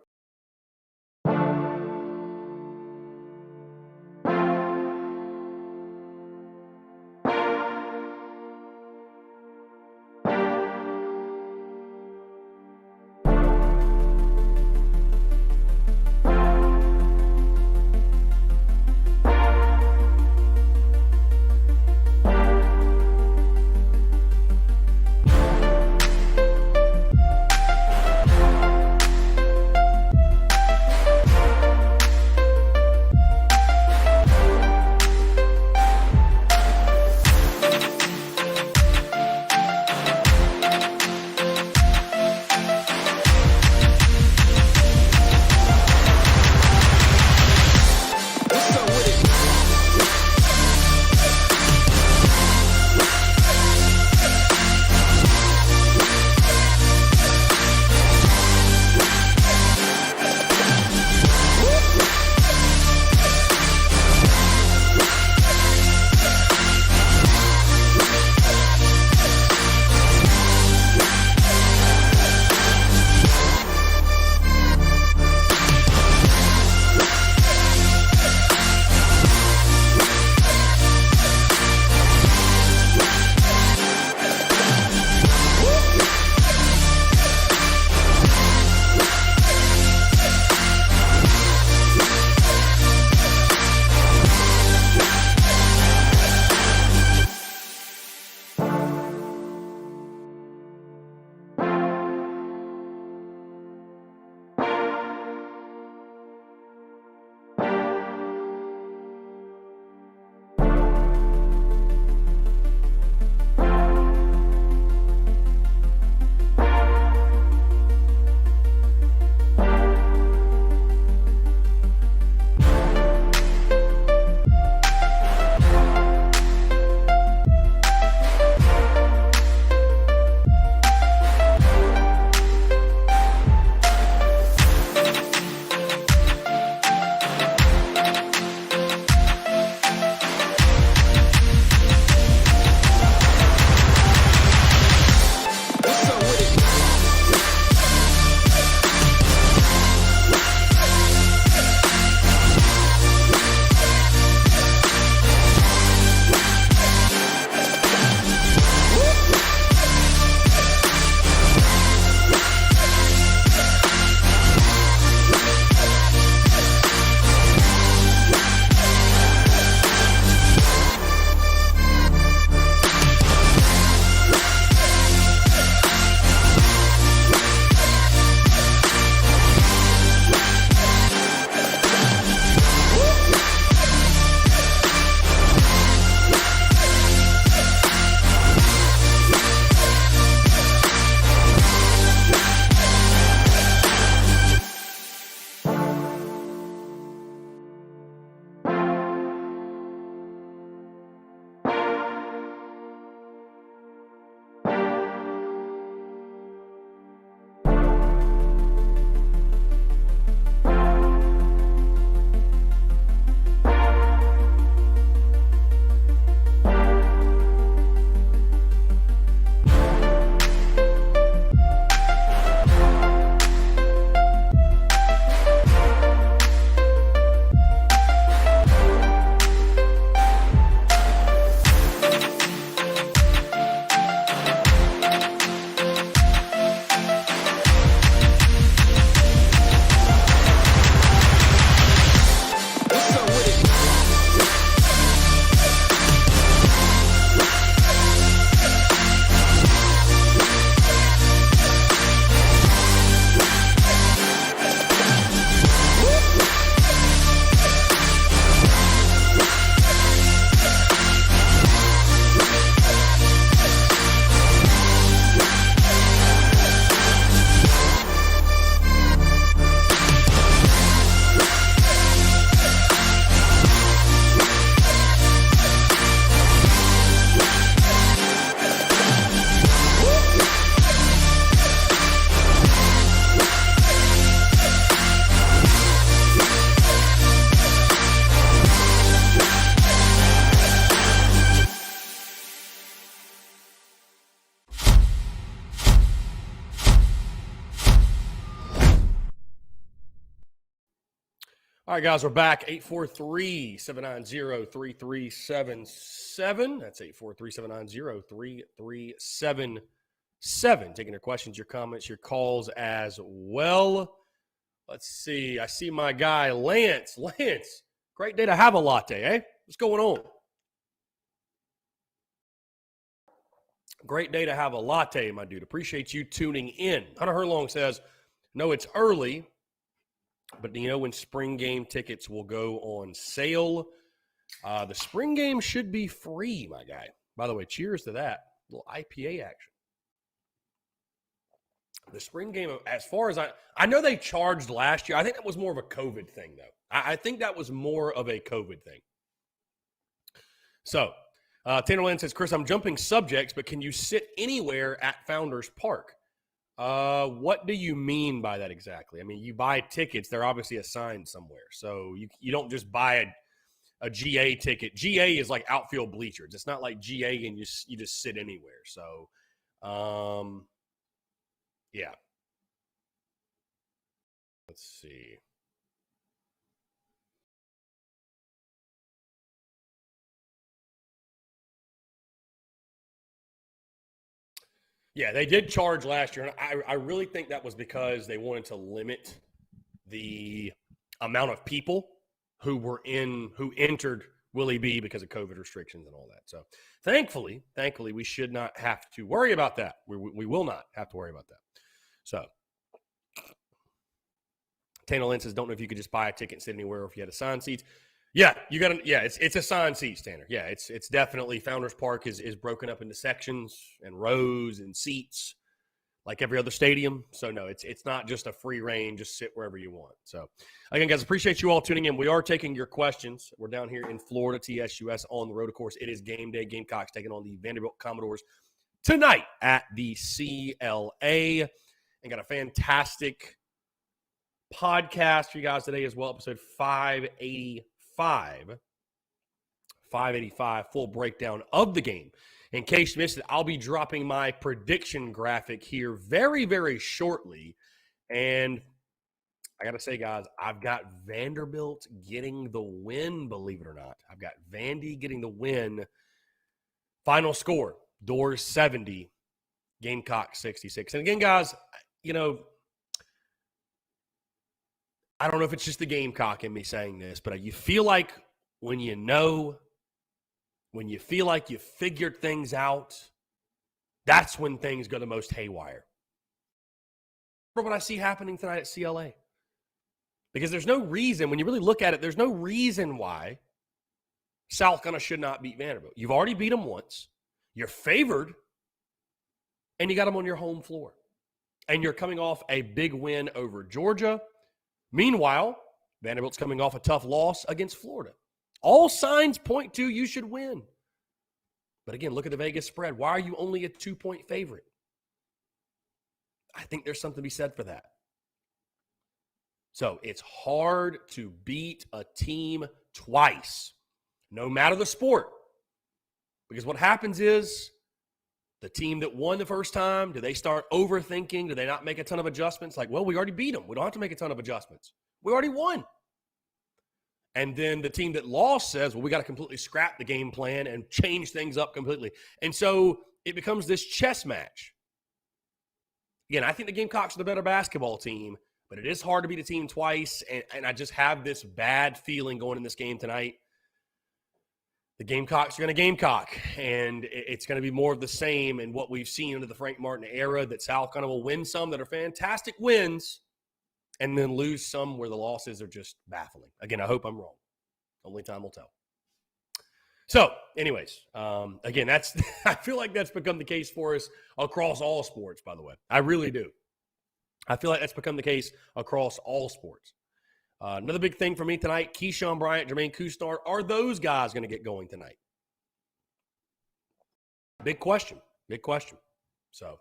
S1: All right, guys, we're back. 843-790-3377. That's 843-790-3377. Taking your questions, your comments, your calls as well. Let's see. I see my guy, Lance. Lance, great day to have a latte, eh? What's going on? Great day to have a latte, my dude. Appreciate you tuning in. Hunter Herlong says, no, it's early, but do you know when spring game tickets will go on sale? The spring game should be free, my guy. By the way, cheers to that. A little IPA action. The spring game, as far as I know they charged last year. I think that was more of a COVID thing, though. I think that was more of a COVID thing. So, Tanner Land says, Chris, I'm jumping subjects, but can you sit anywhere at Founders Park? What do you mean by that exactly? I mean, you buy tickets, they're obviously assigned somewhere. So you don't just buy a GA ticket. GA is like outfield bleachers. It's not like GA and you just sit anywhere. So, yeah. Let's see. Yeah, they did charge last year, and I really think that was because they wanted to limit the amount of people who entered Willie B because of COVID restrictions and all that. So thankfully, we should not have to worry about that. We will not have to worry about that. So Tana Lynn says, don't know if you could just buy a ticket and sit anywhere or if you had assigned seats. Yeah, you got to. Yeah, it's assigned seats, Tanner. Yeah, it's definitely Founders Park is broken up into sections and rows and seats like every other stadium. So no, it's not just a free reign, just sit wherever you want. So again, guys, appreciate you all tuning in. We are taking your questions. We're down here in Florida, TSUS on the road. Of course, it is game day. Gamecocks taking on the Vanderbilt Commodores tonight at the CLA, and got a fantastic podcast for you guys today as well. Episode 585, full breakdown of the game. In case you missed it, I'll be dropping my prediction graphic here very, very shortly. And I got to say, guys, I've got Vanderbilt getting the win, believe it or not. I've got Vandy getting the win. Final score, Doors 70, Gamecock 66. And again, guys, you know, I don't know if it's just the Gamecock in me saying this, but you feel like when you feel like you figured things out, that's when things go the most haywire. For what I see happening tonight at CLA. Because there's no reason, when you really look at it, there's no reason why South Carolina should not beat Vanderbilt. You've already beat them once. You're favored, and you got them on your home floor. And you're coming off a big win over Georgia. Meanwhile, Vanderbilt's coming off a tough loss against Florida. All signs point to you should win. But again, look at the Vegas spread. Why are you only a 2-point favorite? I think there's something to be said for that. So it's hard to beat a team twice, no matter the sport. Because what happens is the team that won the first time, do they start overthinking? Do they not make a ton of adjustments? Like, well, we already beat them. We don't have to make a ton of adjustments. We already won. And then the team that lost says, well, we got to completely scrap the game plan and change things up completely. And so it becomes this chess match. Again, I think the Gamecocks are the better basketball team, but it is hard to beat a team twice. And I just have this bad feeling going in this game tonight. The Gamecocks are going to Gamecock, and it's going to be more of the same in what we've seen under the Frank Martin era, that South Carolina will win some that are fantastic wins and then lose some where the losses are just baffling. Again, I hope I'm wrong. Only time will tell. So, anyways, again, I feel like that's become the case for us across all sports, by the way. I really do. I feel like that's become the case across all sports. Another big thing for me tonight, Keyshawn Bryant, Jermaine Kustar, are those guys going to get going tonight? Big question. So,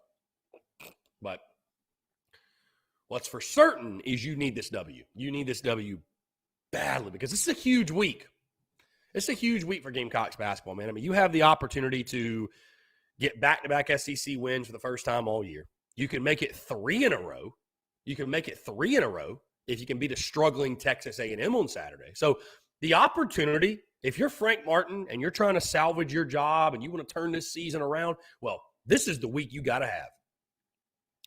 S1: but what's for certain is you need this W. You need this W badly because this is a huge week. It's a huge week for Gamecocks basketball, man. I mean, you have the opportunity to get back-to-back SEC wins for the first time all year. You can make it 3 in a row. if you can beat a struggling Texas A&M on Saturday. So the opportunity, if you're Frank Martin and you're trying to salvage your job and you want to turn this season around, well, this is the week you got to have.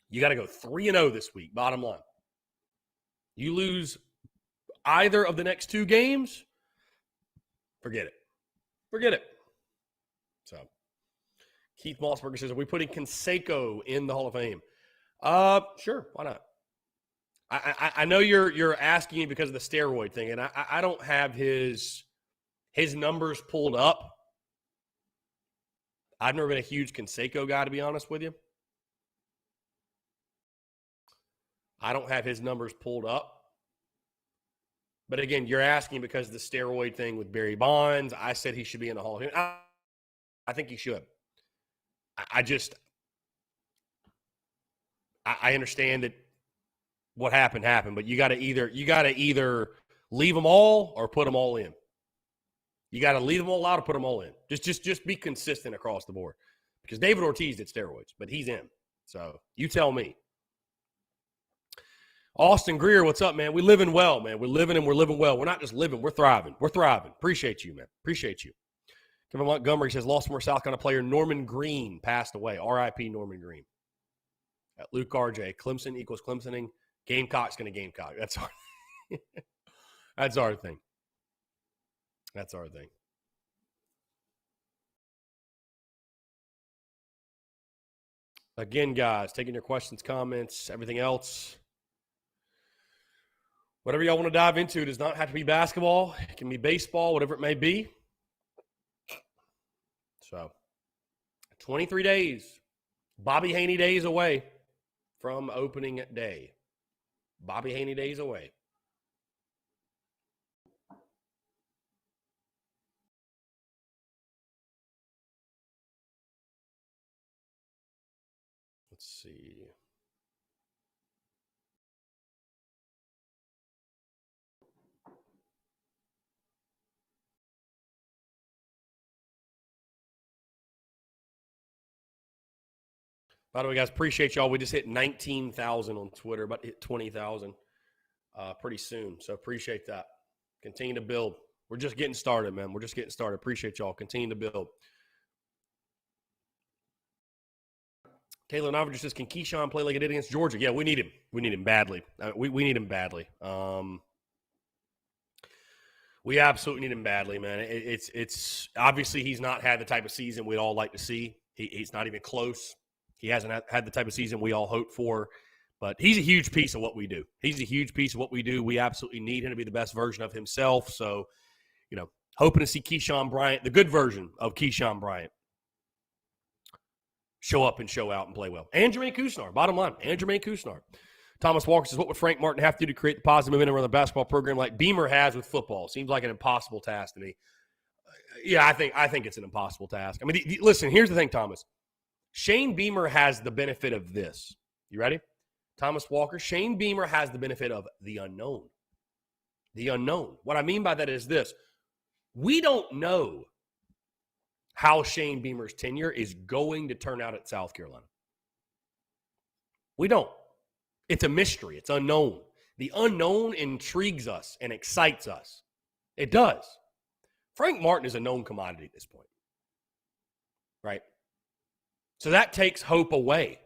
S1: You got to go 3-0 this week, bottom line. You lose either of the next 2 games, forget it. Forget it. So Keith Mossberger says, are we putting Conseco in the Hall of Fame? Sure, why not? I know you're asking me because of the steroid thing, and I don't have his numbers pulled up. I've never been a huge Conseco guy, to be honest with you. I don't have his numbers pulled up. But again, you're asking because of the steroid thing with Barry Bonds. I said he should be in the Hall of Fame. I think he should. I understand that what happened, but you got to either leave them all or put them all in. You got to leave them all out or put them all in. Just be consistent across the board. Because David Ortiz did steroids, but he's in. So you tell me. Austin Greer, what's up, man? We living well, man. We're living and we're living well. We're not just living, we're thriving. We're thriving. Appreciate you, man. Appreciate you. Kevin Montgomery says, Baltimore South Carolina player Norman Green passed away. R.I.P. Norman Green. Luke RJ, Clemson equals Clemsoning. Gamecock's going to Gamecock. That's our That's our thing. That's our thing. Again, guys, taking your questions, comments, everything else. Whatever y'all want to dive into, it does not have to be basketball. It can be baseball, whatever it may be. So, 23 days. Bobby Haney days away from opening day. Bobby Haney days away. Let's see. By the way, guys, appreciate y'all. We just hit 19,000 on Twitter, about to hit 20,000 pretty soon. So appreciate that. Continue to build. We're just getting started, man. We're just getting started. Appreciate y'all. Continue to build. Taylor Novinger says, can Keyshawn play like he did against Georgia? Yeah, we need him. We need him badly. We need him badly. We absolutely need him badly, man. It's obviously he's not had the type of season we'd all like to see. He's not even close. He hasn't had the type of season we all hope for, but he's a huge piece of what we do. He's a huge piece of what we do. We absolutely need him to be the best version of himself. So, hoping to see Keyshawn Bryant, the good version of Keyshawn Bryant, show up and show out and play well. And Jermaine Couisnard, bottom line, and Jermaine Couisnard. Thomas Walker says, what would Frank Martin have to do to create the positive momentum around the basketball program like Beamer has with football? Seems like an impossible task to me. Yeah, I think it's an impossible task. I mean, listen, here's the thing, Thomas. Shane Beamer has the benefit of this. You ready? Thomas Walker, Shane Beamer has the benefit of the unknown. The unknown. What I mean by that is this. We don't know how Shane Beamer's tenure is going to turn out at South Carolina. We don't. It's a mystery. It's unknown. The unknown intrigues us and excites us. It does. Frank Martin is a known commodity at this point. Right? So that takes hope away.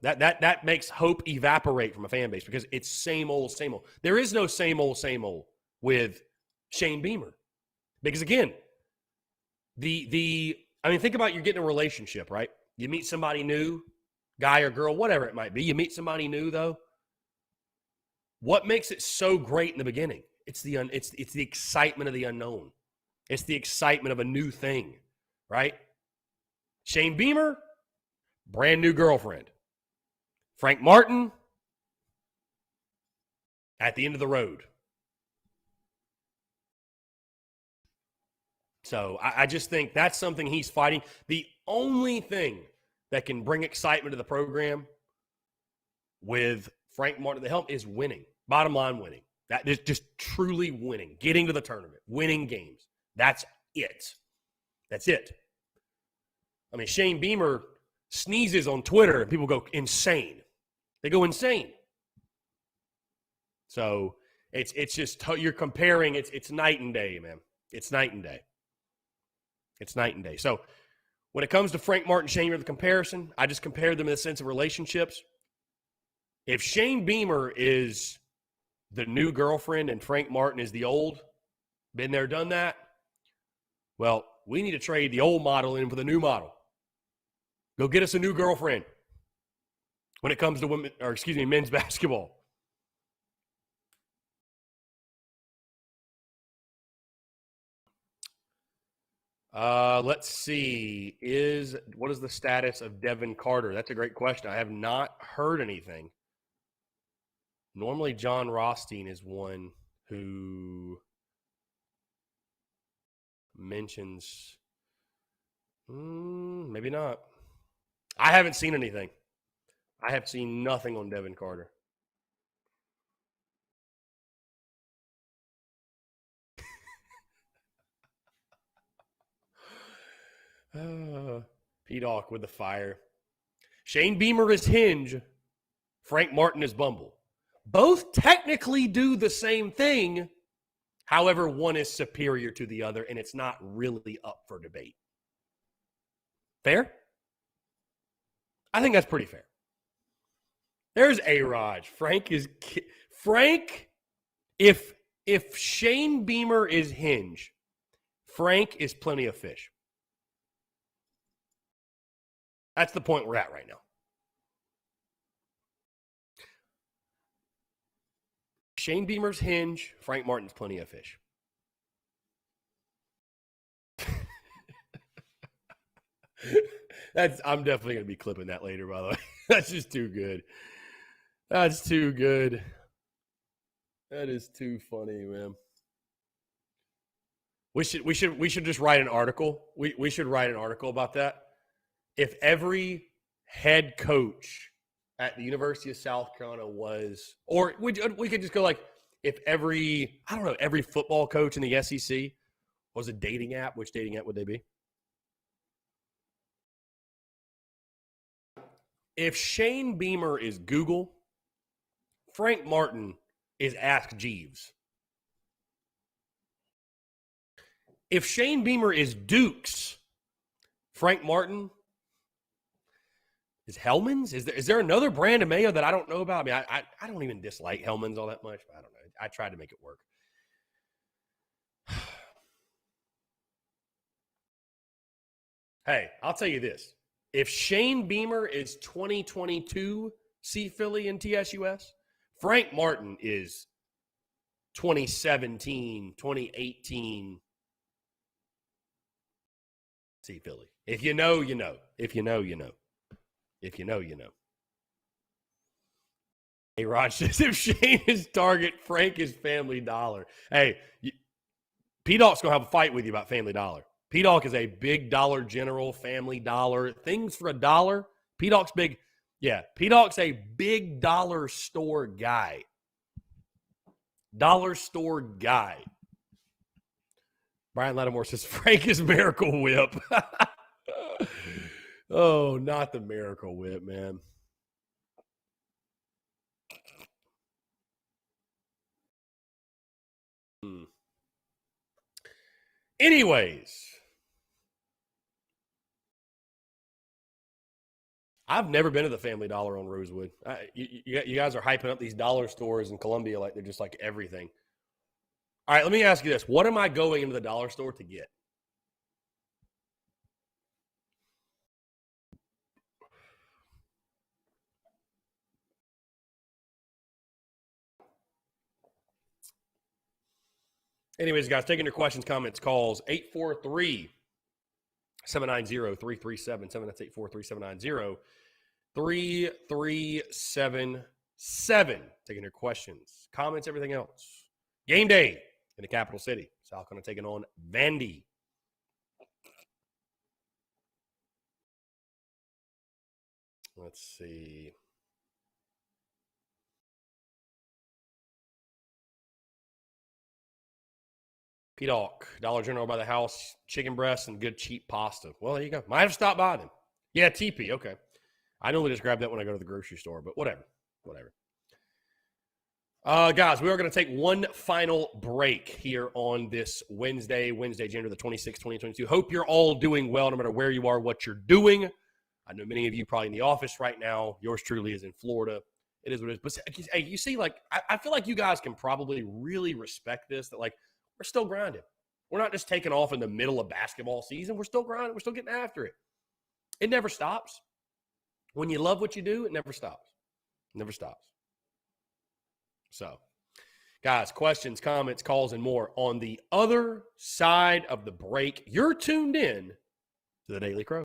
S1: That makes hope evaporate from a fan base because it's same old, same old. There is no same old with Shane Beamer. Because again, think about you're getting a relationship, right? You meet somebody new, guy or girl, whatever it might be. You meet somebody new though. What makes it so great in the beginning? It's the excitement of the unknown. It's the excitement of a new thing, right? Shane Beamer, brand new girlfriend. Frank Martin, at the end of the road. So I just think that's something he's fighting. The only thing that can bring excitement to the program with Frank Martin at the helm is winning. Bottom line, winning. That is just truly winning. Getting to the tournament. Winning games. That's it. That's it. I mean, Shane Beamer sneezes on Twitter and people go insane. They go insane. So it's just you're comparing. It's night and day, man. It's night and day. It's night and day. So when it comes to Frank Martin, Shane Beamer, the comparison, I just compared them in the sense of relationships. If Shane Beamer is the new girlfriend and Frank Martin is the old, been there, done that, well, we need to trade the old model in for the new model. Go get us a new girlfriend when it comes to men's basketball. Let's see. What is the status of Devin Carter? That's a great question. I have not heard anything. Normally, John Rothstein is one who mentions. Maybe not. I haven't seen anything. I have seen nothing on Devin Carter. P-Doc with the fire. Shane Beamer is Hinge. Frank Martin is Bumble. Both technically do the same thing. However, one is superior to the other, and it's not really up for debate. Fair? I think that's pretty fair. There's A-Raj. Frank, if Shane Beamer is Hinge, Frank is Plenty of Fish. That's the point we're at right now. Shane Beamer's Hinge, Frank Martin's Plenty of Fish. I'm definitely going to be clipping that later, by the way. That's just too good. That's too good. That is too funny, man. We should just write an article. We should write an article about that. If every head coach at the University of South Carolina was, or we could just go like, if every football coach in the SEC was a dating app, which dating app would they be? If Shane Beamer is Google, Frank Martin is Ask Jeeves. If Shane Beamer is Dukes, Frank Martin is Hellman's. Is there another brand of mayo that I don't know about? I mean, I don't even dislike Hellman's all that much. But I don't know. I tried to make it work. Hey, I'll tell you this. If Shane Beamer is 2022 C Philly and TSUS, Frank Martin is 2017, 2018 C Philly. If you know, you know. If you know, you know. If you know, you know. Hey, Rod says if Shane is Target, Frank is Family Dollar. Hey, P-Doc's going to have a fight with you about Family Dollar. P-Doc is a big Dollar General, Family Dollar, things for $1. P-Doc's big. Yeah, P-Doc's a big dollar store guy. Dollar store guy. Bryant Lattimore says Frank is Miracle Whip. Oh, not the Miracle Whip, man. Anyways, I've never been to the Family Dollar on Rosewood. You guys are hyping up these dollar stores in Columbia like they're just like everything. All right, let me ask you this. What am I going into the dollar store to get? Anyways, guys, taking your questions, comments, calls, 843-790-3377. That's 843-790-3377. Taking your questions, comments, everything else. Game day in the capital city. South Carolina taking on Vandy. Let's see. P-Doc, Dollar General by the house, chicken breasts, and good cheap pasta. Well, there you go. Might have stopped by then. Yeah, TP. Okay. I normally just grab that when I go to the grocery store, but whatever. Guys, we are going to take one final break here on this Wednesday, January the 26th, 2022. Hope you're all doing well, no matter where you are, what you're doing. I know many of you probably in the office right now. Yours truly is in Florida. It is what it is. But hey, you see, like, I feel like you guys can probably really respect this, that, like, we're still grinding. We're not just taking off in the middle of basketball season. We're still grinding. We're still getting after it. It never stops. When you love what you do, it never stops. It never stops. So, guys, questions, comments, calls, and more on the other side of the break. You're tuned in to the Daily Crow.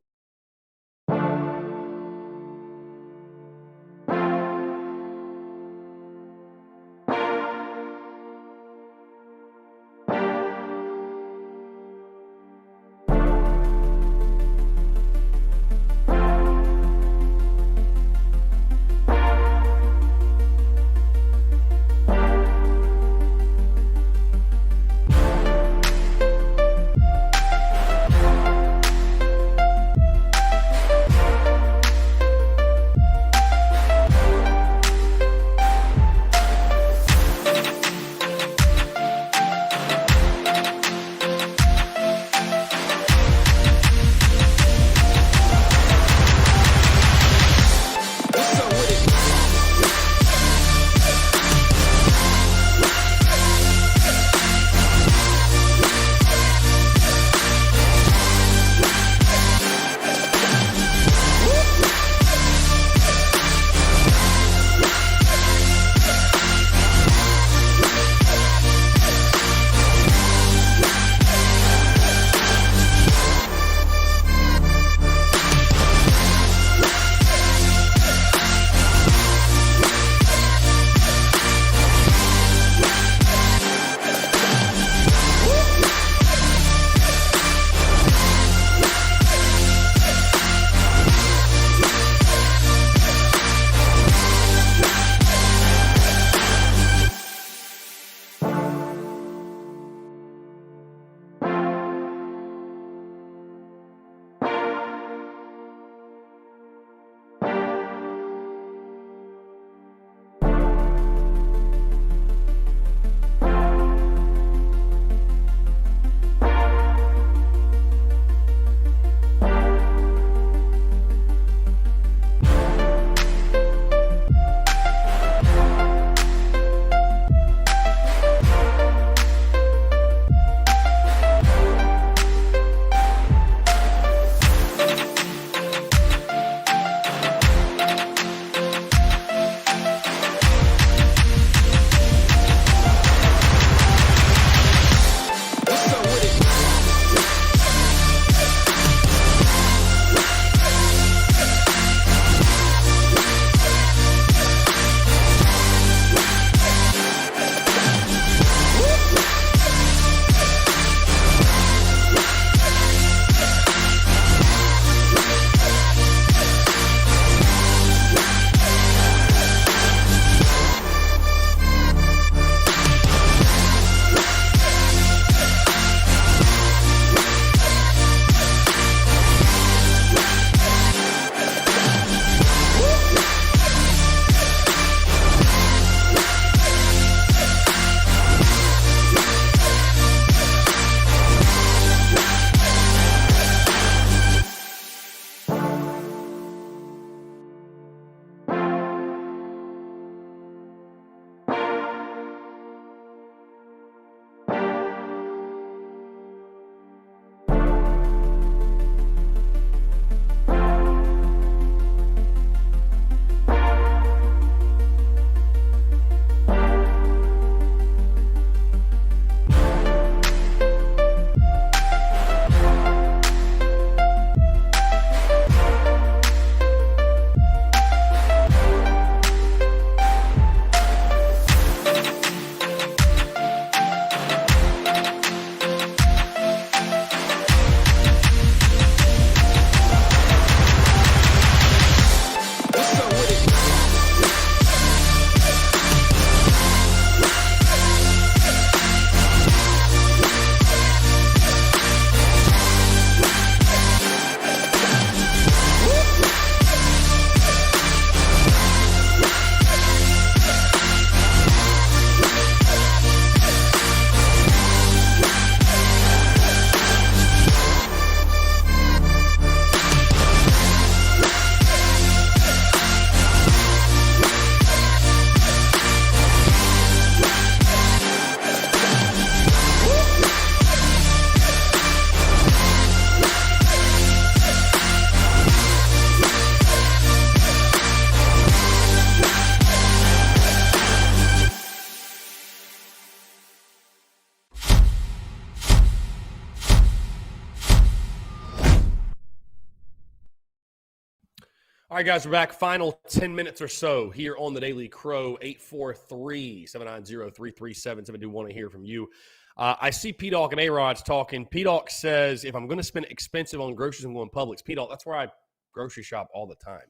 S1: All right, guys, we're back. Final 10 minutes or so here on the Daily Crow, 843-790-3377. Do want to hear from you. I see P-Dawg and A-Rod's talking. P-Dawg says, if I'm going to spend expensive on groceries, I'm going Publix. P-Dawg, that's where I grocery shop all the time.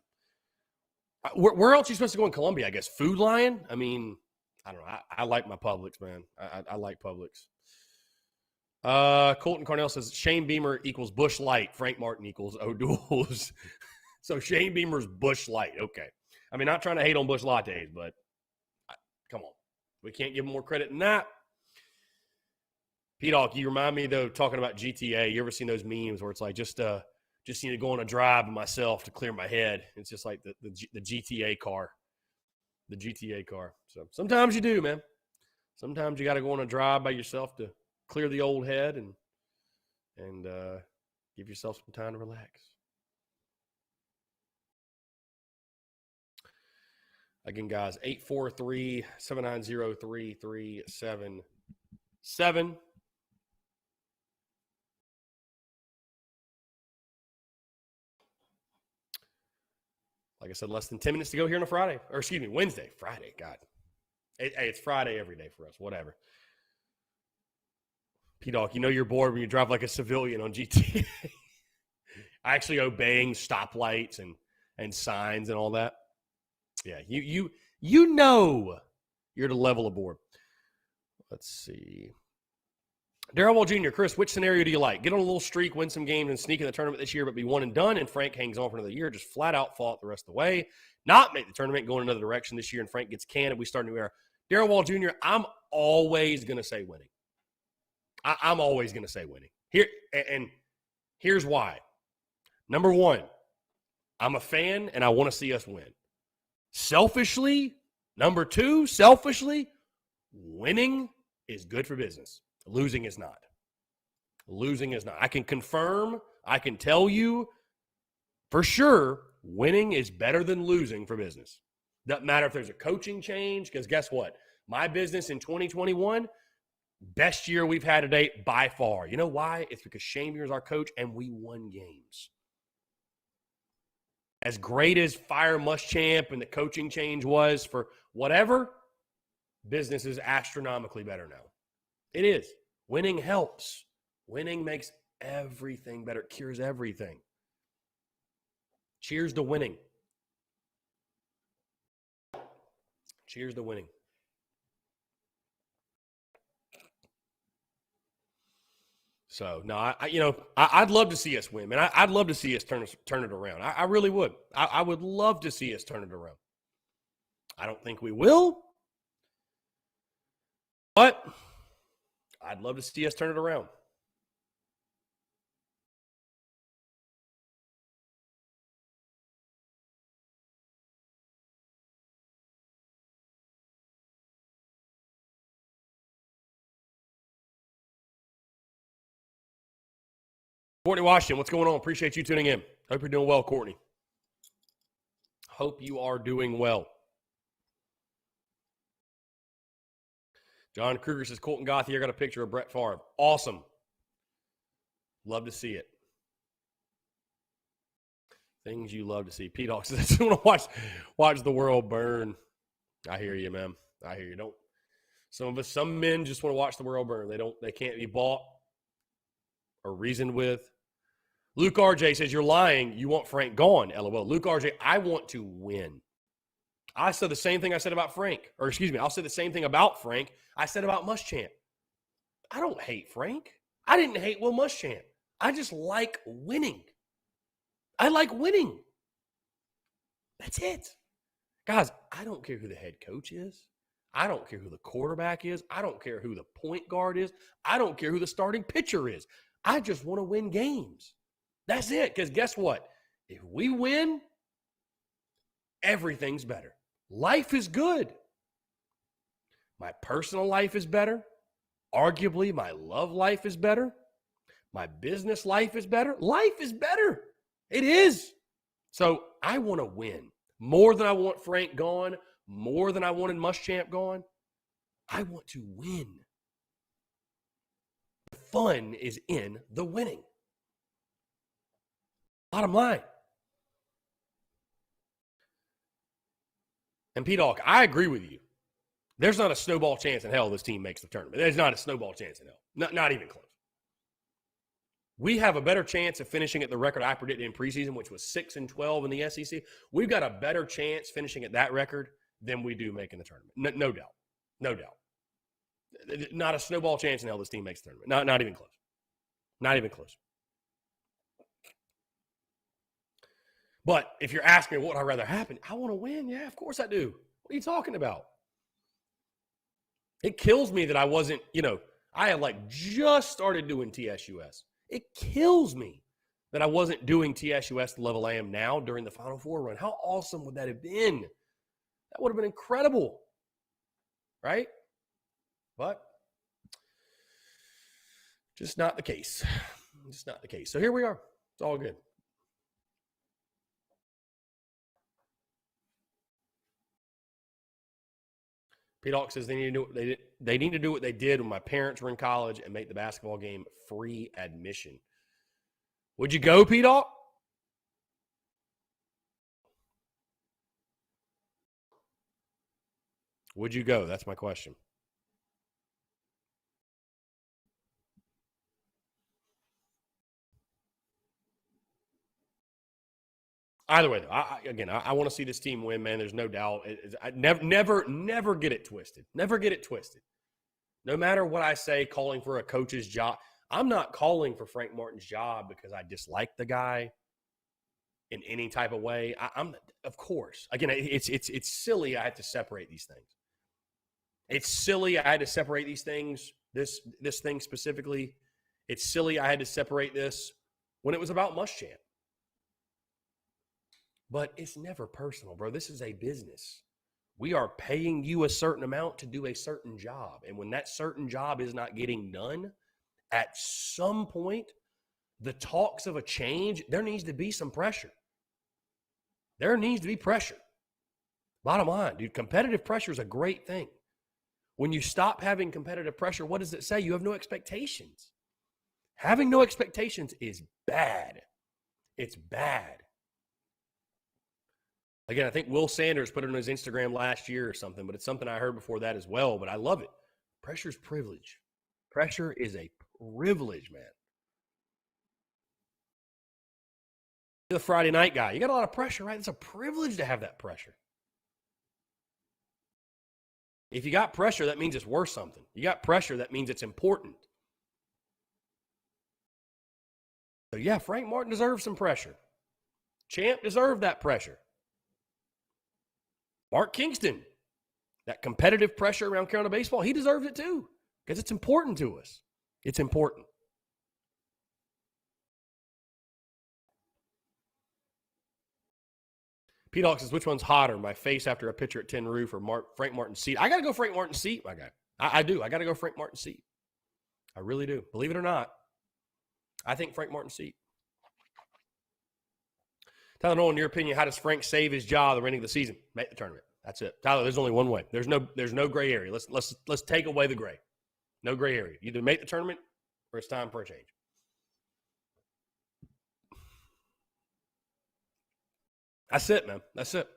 S1: Where else are you supposed to go in Columbia, I guess? Food Lion? I mean, I don't know. I like my Publix, man. I like Publix. Colton Carnell says, Shane Beamer equals Bush Light. Frank Martin equals O'Doul's. So Shane Beamer's Bush Light. Okay. I mean, not trying to hate on Bush Lattes, but come on. We can't give him more credit than that. P-Dawg, you remind me, though, talking about GTA. You ever seen those memes where it's like, just need to go on a drive by myself to clear my head? It's just like the GTA car. The GTA car. So sometimes you do, man. Sometimes you got to go on a drive by yourself to clear the old head and give yourself some time to relax. Again, guys, 843-790-3377. Like I said, less than 10 minutes to go here on a Friday. Or excuse me, Wednesday. Friday, God. Hey, it's Friday every day for us. Whatever. P-Dawg, you know you're bored when you drive like a civilian on GTA. Actually obeying stoplights and signs and all that. Yeah, you know you're the level of bored. Let's see. Darrell Wall Jr., Chris, which scenario do you like? Get on a little streak, win some games, and sneak in the tournament this year, but be one and done, and Frank hangs on for another year, just flat out fall the rest of the way. Not make the tournament, go in another direction this year, and Frank gets canned, and we start a new era. Darrell Wall Jr., I'm always going to say winning. I'm always going to say winning. Here's why. Number one, I'm a fan, and I want to see us win. Selfishly, number two, winning is good for business. Losing is not. Losing is not. I can confirm, I can tell you for sure, winning is better than losing for business. Doesn't matter if there's a coaching change, because guess what? My business in 2021, best year we've had to date by far. You know why? It's because Shane Beamer is our coach, and we won games. As great as Fire Muschamp and the coaching change was for whatever, business is astronomically better now. It is. Winning helps. Winning makes everything better. It cures everything. Cheers to winning. Cheers to winning. So, no, I'd love to see us win, man. I'd love to see us turn it around. I really would. I would love to see us turn it around. I don't think we will, but I'd love to see us turn it around. Courtney Washington, what's going on? Appreciate you tuning in. Hope you're doing well, Courtney. Hope you are doing well. John Kruger says, Colton Gothy, I got a picture of Brett Favre. Awesome. Love to see it. Things you love to see. P-Dawg says, I just want to watch the world burn. I hear you, man. I hear you. Some men just want to watch the world burn. They can't be bought or reasoned with. Luke RJ says, you're lying. You want Frank gone. LOL. Luke RJ, I want to win. I said the same thing I said about Frank. Or excuse me, I'll say the same thing about Frank I said about Muschamp. I don't hate Frank. I didn't hate Will Muschamp. I just like winning. I like winning. That's it. Guys, I don't care who the head coach is. I don't care who the quarterback is. I don't care who the point guard is. I don't care who the starting pitcher is. I just want to win games. That's it. Because guess what? If we win, everything's better. Life is good. My personal life is better. Arguably, my love life is better. My business life is better. Life is better. It is. So I want to win. More than I want Frank gone. More than I wanted Muschamp gone. I want to win. The fun is in the winning. Bottom line. And P-Dog, I agree with you. There's not a snowball chance in hell this team makes the tournament. There's not a snowball chance in hell. Not even close. We have a better chance of finishing at the record I predicted in preseason, which was 6-12 in the SEC. We've got a better chance finishing at that record than we do making the tournament. No doubt. No doubt. Not a snowball chance in hell this team makes the tournament. Not even close. Not even close. But if you're asking me what would I rather happen, I want to win. Yeah, of course I do. What are you talking about? It kills me that I wasn't, I had just started doing TSUS. It kills me that I wasn't doing TSUS the level I am now during the Final Four run. How awesome would that have been? That would have been incredible, right? But just not the case. Just not the case. So here we are. It's all good. P-Doc says they need to do what they did when my parents were in college and make the basketball game free admission. Would you go, P-Doc? Would you go? That's my question. Either way, I want to see this team win, man. There's no doubt. I never get it twisted. Never get it twisted. No matter what I say, calling for a coach's job, I'm not calling for Frank Martin's job because I dislike the guy in any type of way. I'm, of course. Again, it's silly. I had to separate these things. It's silly. I had to separate these things. This thing specifically. It's silly. I had to separate this when it was about Muschamp. But it's never personal, bro. This is a business. We are paying you a certain amount to do a certain job. And when that certain job is not getting done, at some point, the talks of a change, there needs to be some pressure. There needs to be pressure. Bottom line, dude, competitive pressure is a great thing. When you stop having competitive pressure, what does it say? You have no expectations. Having no expectations is bad. It's bad. Again, I think Will Sanders put it on his Instagram last year or something, but it's something I heard before that as well, but I love it. Pressure is privilege. Pressure is a privilege, man. You're the Friday night guy. You got a lot of pressure, right? It's a privilege to have that pressure. If you got pressure, that means it's worth something. You got pressure, that means it's important. So, yeah, Frank Martin deserves some pressure. Champ deserved that pressure. Mark Kingston, that competitive pressure around Carolina baseball, he deserves it too because it's important to us. It's important. P-Dog says, which one's hotter, my face after a pitcher at Tin Roof or Frank Martin's seat? I got to go Frank Martin's seat, my guy. I do. I got to go Frank Martin's seat. I really do. Believe it or not, I think Frank Martin's seat. Tyler Nolan, in your opinion, how does Frank save his job the ending of the season? Make the tournament. That's it. Tyler, there's only one way. There's no gray area. Let's take away the gray. No gray area. Either make the tournament or it's time for a change. That's it, man. That's it.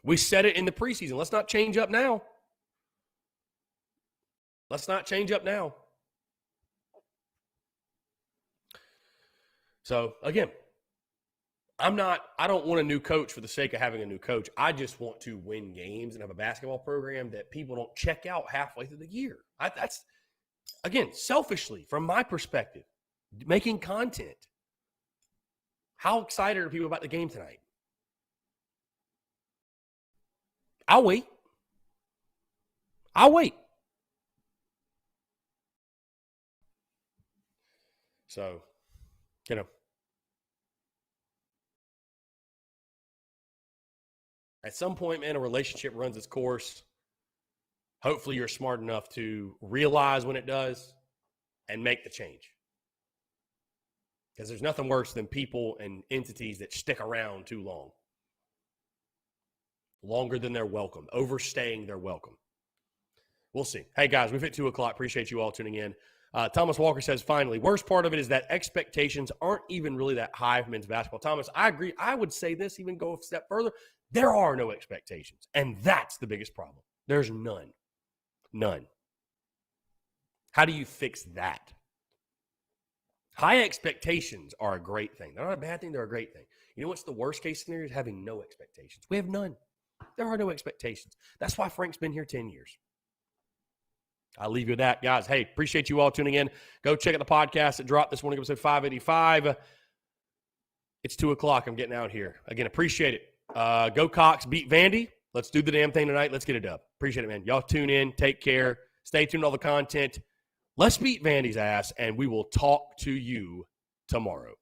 S1: We said it in the preseason. Let's not change up now. Let's not change up now. So, again, I don't want a new coach for the sake of having a new coach. I just want to win games and have a basketball program that people don't check out halfway through the year. That's, again, selfishly, from my perspective, making content. How excited are people about the game tonight? I'll wait. So, at some point, man, a relationship runs its course. Hopefully you're smart enough to realize when it does and make the change. Because there's nothing worse than people and entities that stick around too long. Longer than they're welcome. Overstaying their welcome. We'll see. Hey, guys, we've hit 2 o'clock. Appreciate you all tuning in. Thomas Walker says, finally, worst part of it is that expectations aren't even really that high for men's basketball. Thomas, I agree. I would say this, even go a step further. There are no expectations. And that's the biggest problem. There's none. None. How do you fix that? High expectations are a great thing. They're not a bad thing. They're a great thing. You know what's the worst case scenario? Is having no expectations. We have none. There are no expectations. That's why Frank's been here 10 years. I'll leave you with that. Guys, hey, appreciate you all tuning in. Go check out the podcast that dropped this morning, episode 585. It's 2 o'clock. I'm getting out here. Again, appreciate it. Go Cox, beat Vandy. Let's do the damn thing tonight. Let's get it done. Appreciate it, man. Y'all tune in. Take care. Stay tuned to all the content. Let's beat Vandy's ass, and we will talk to you tomorrow.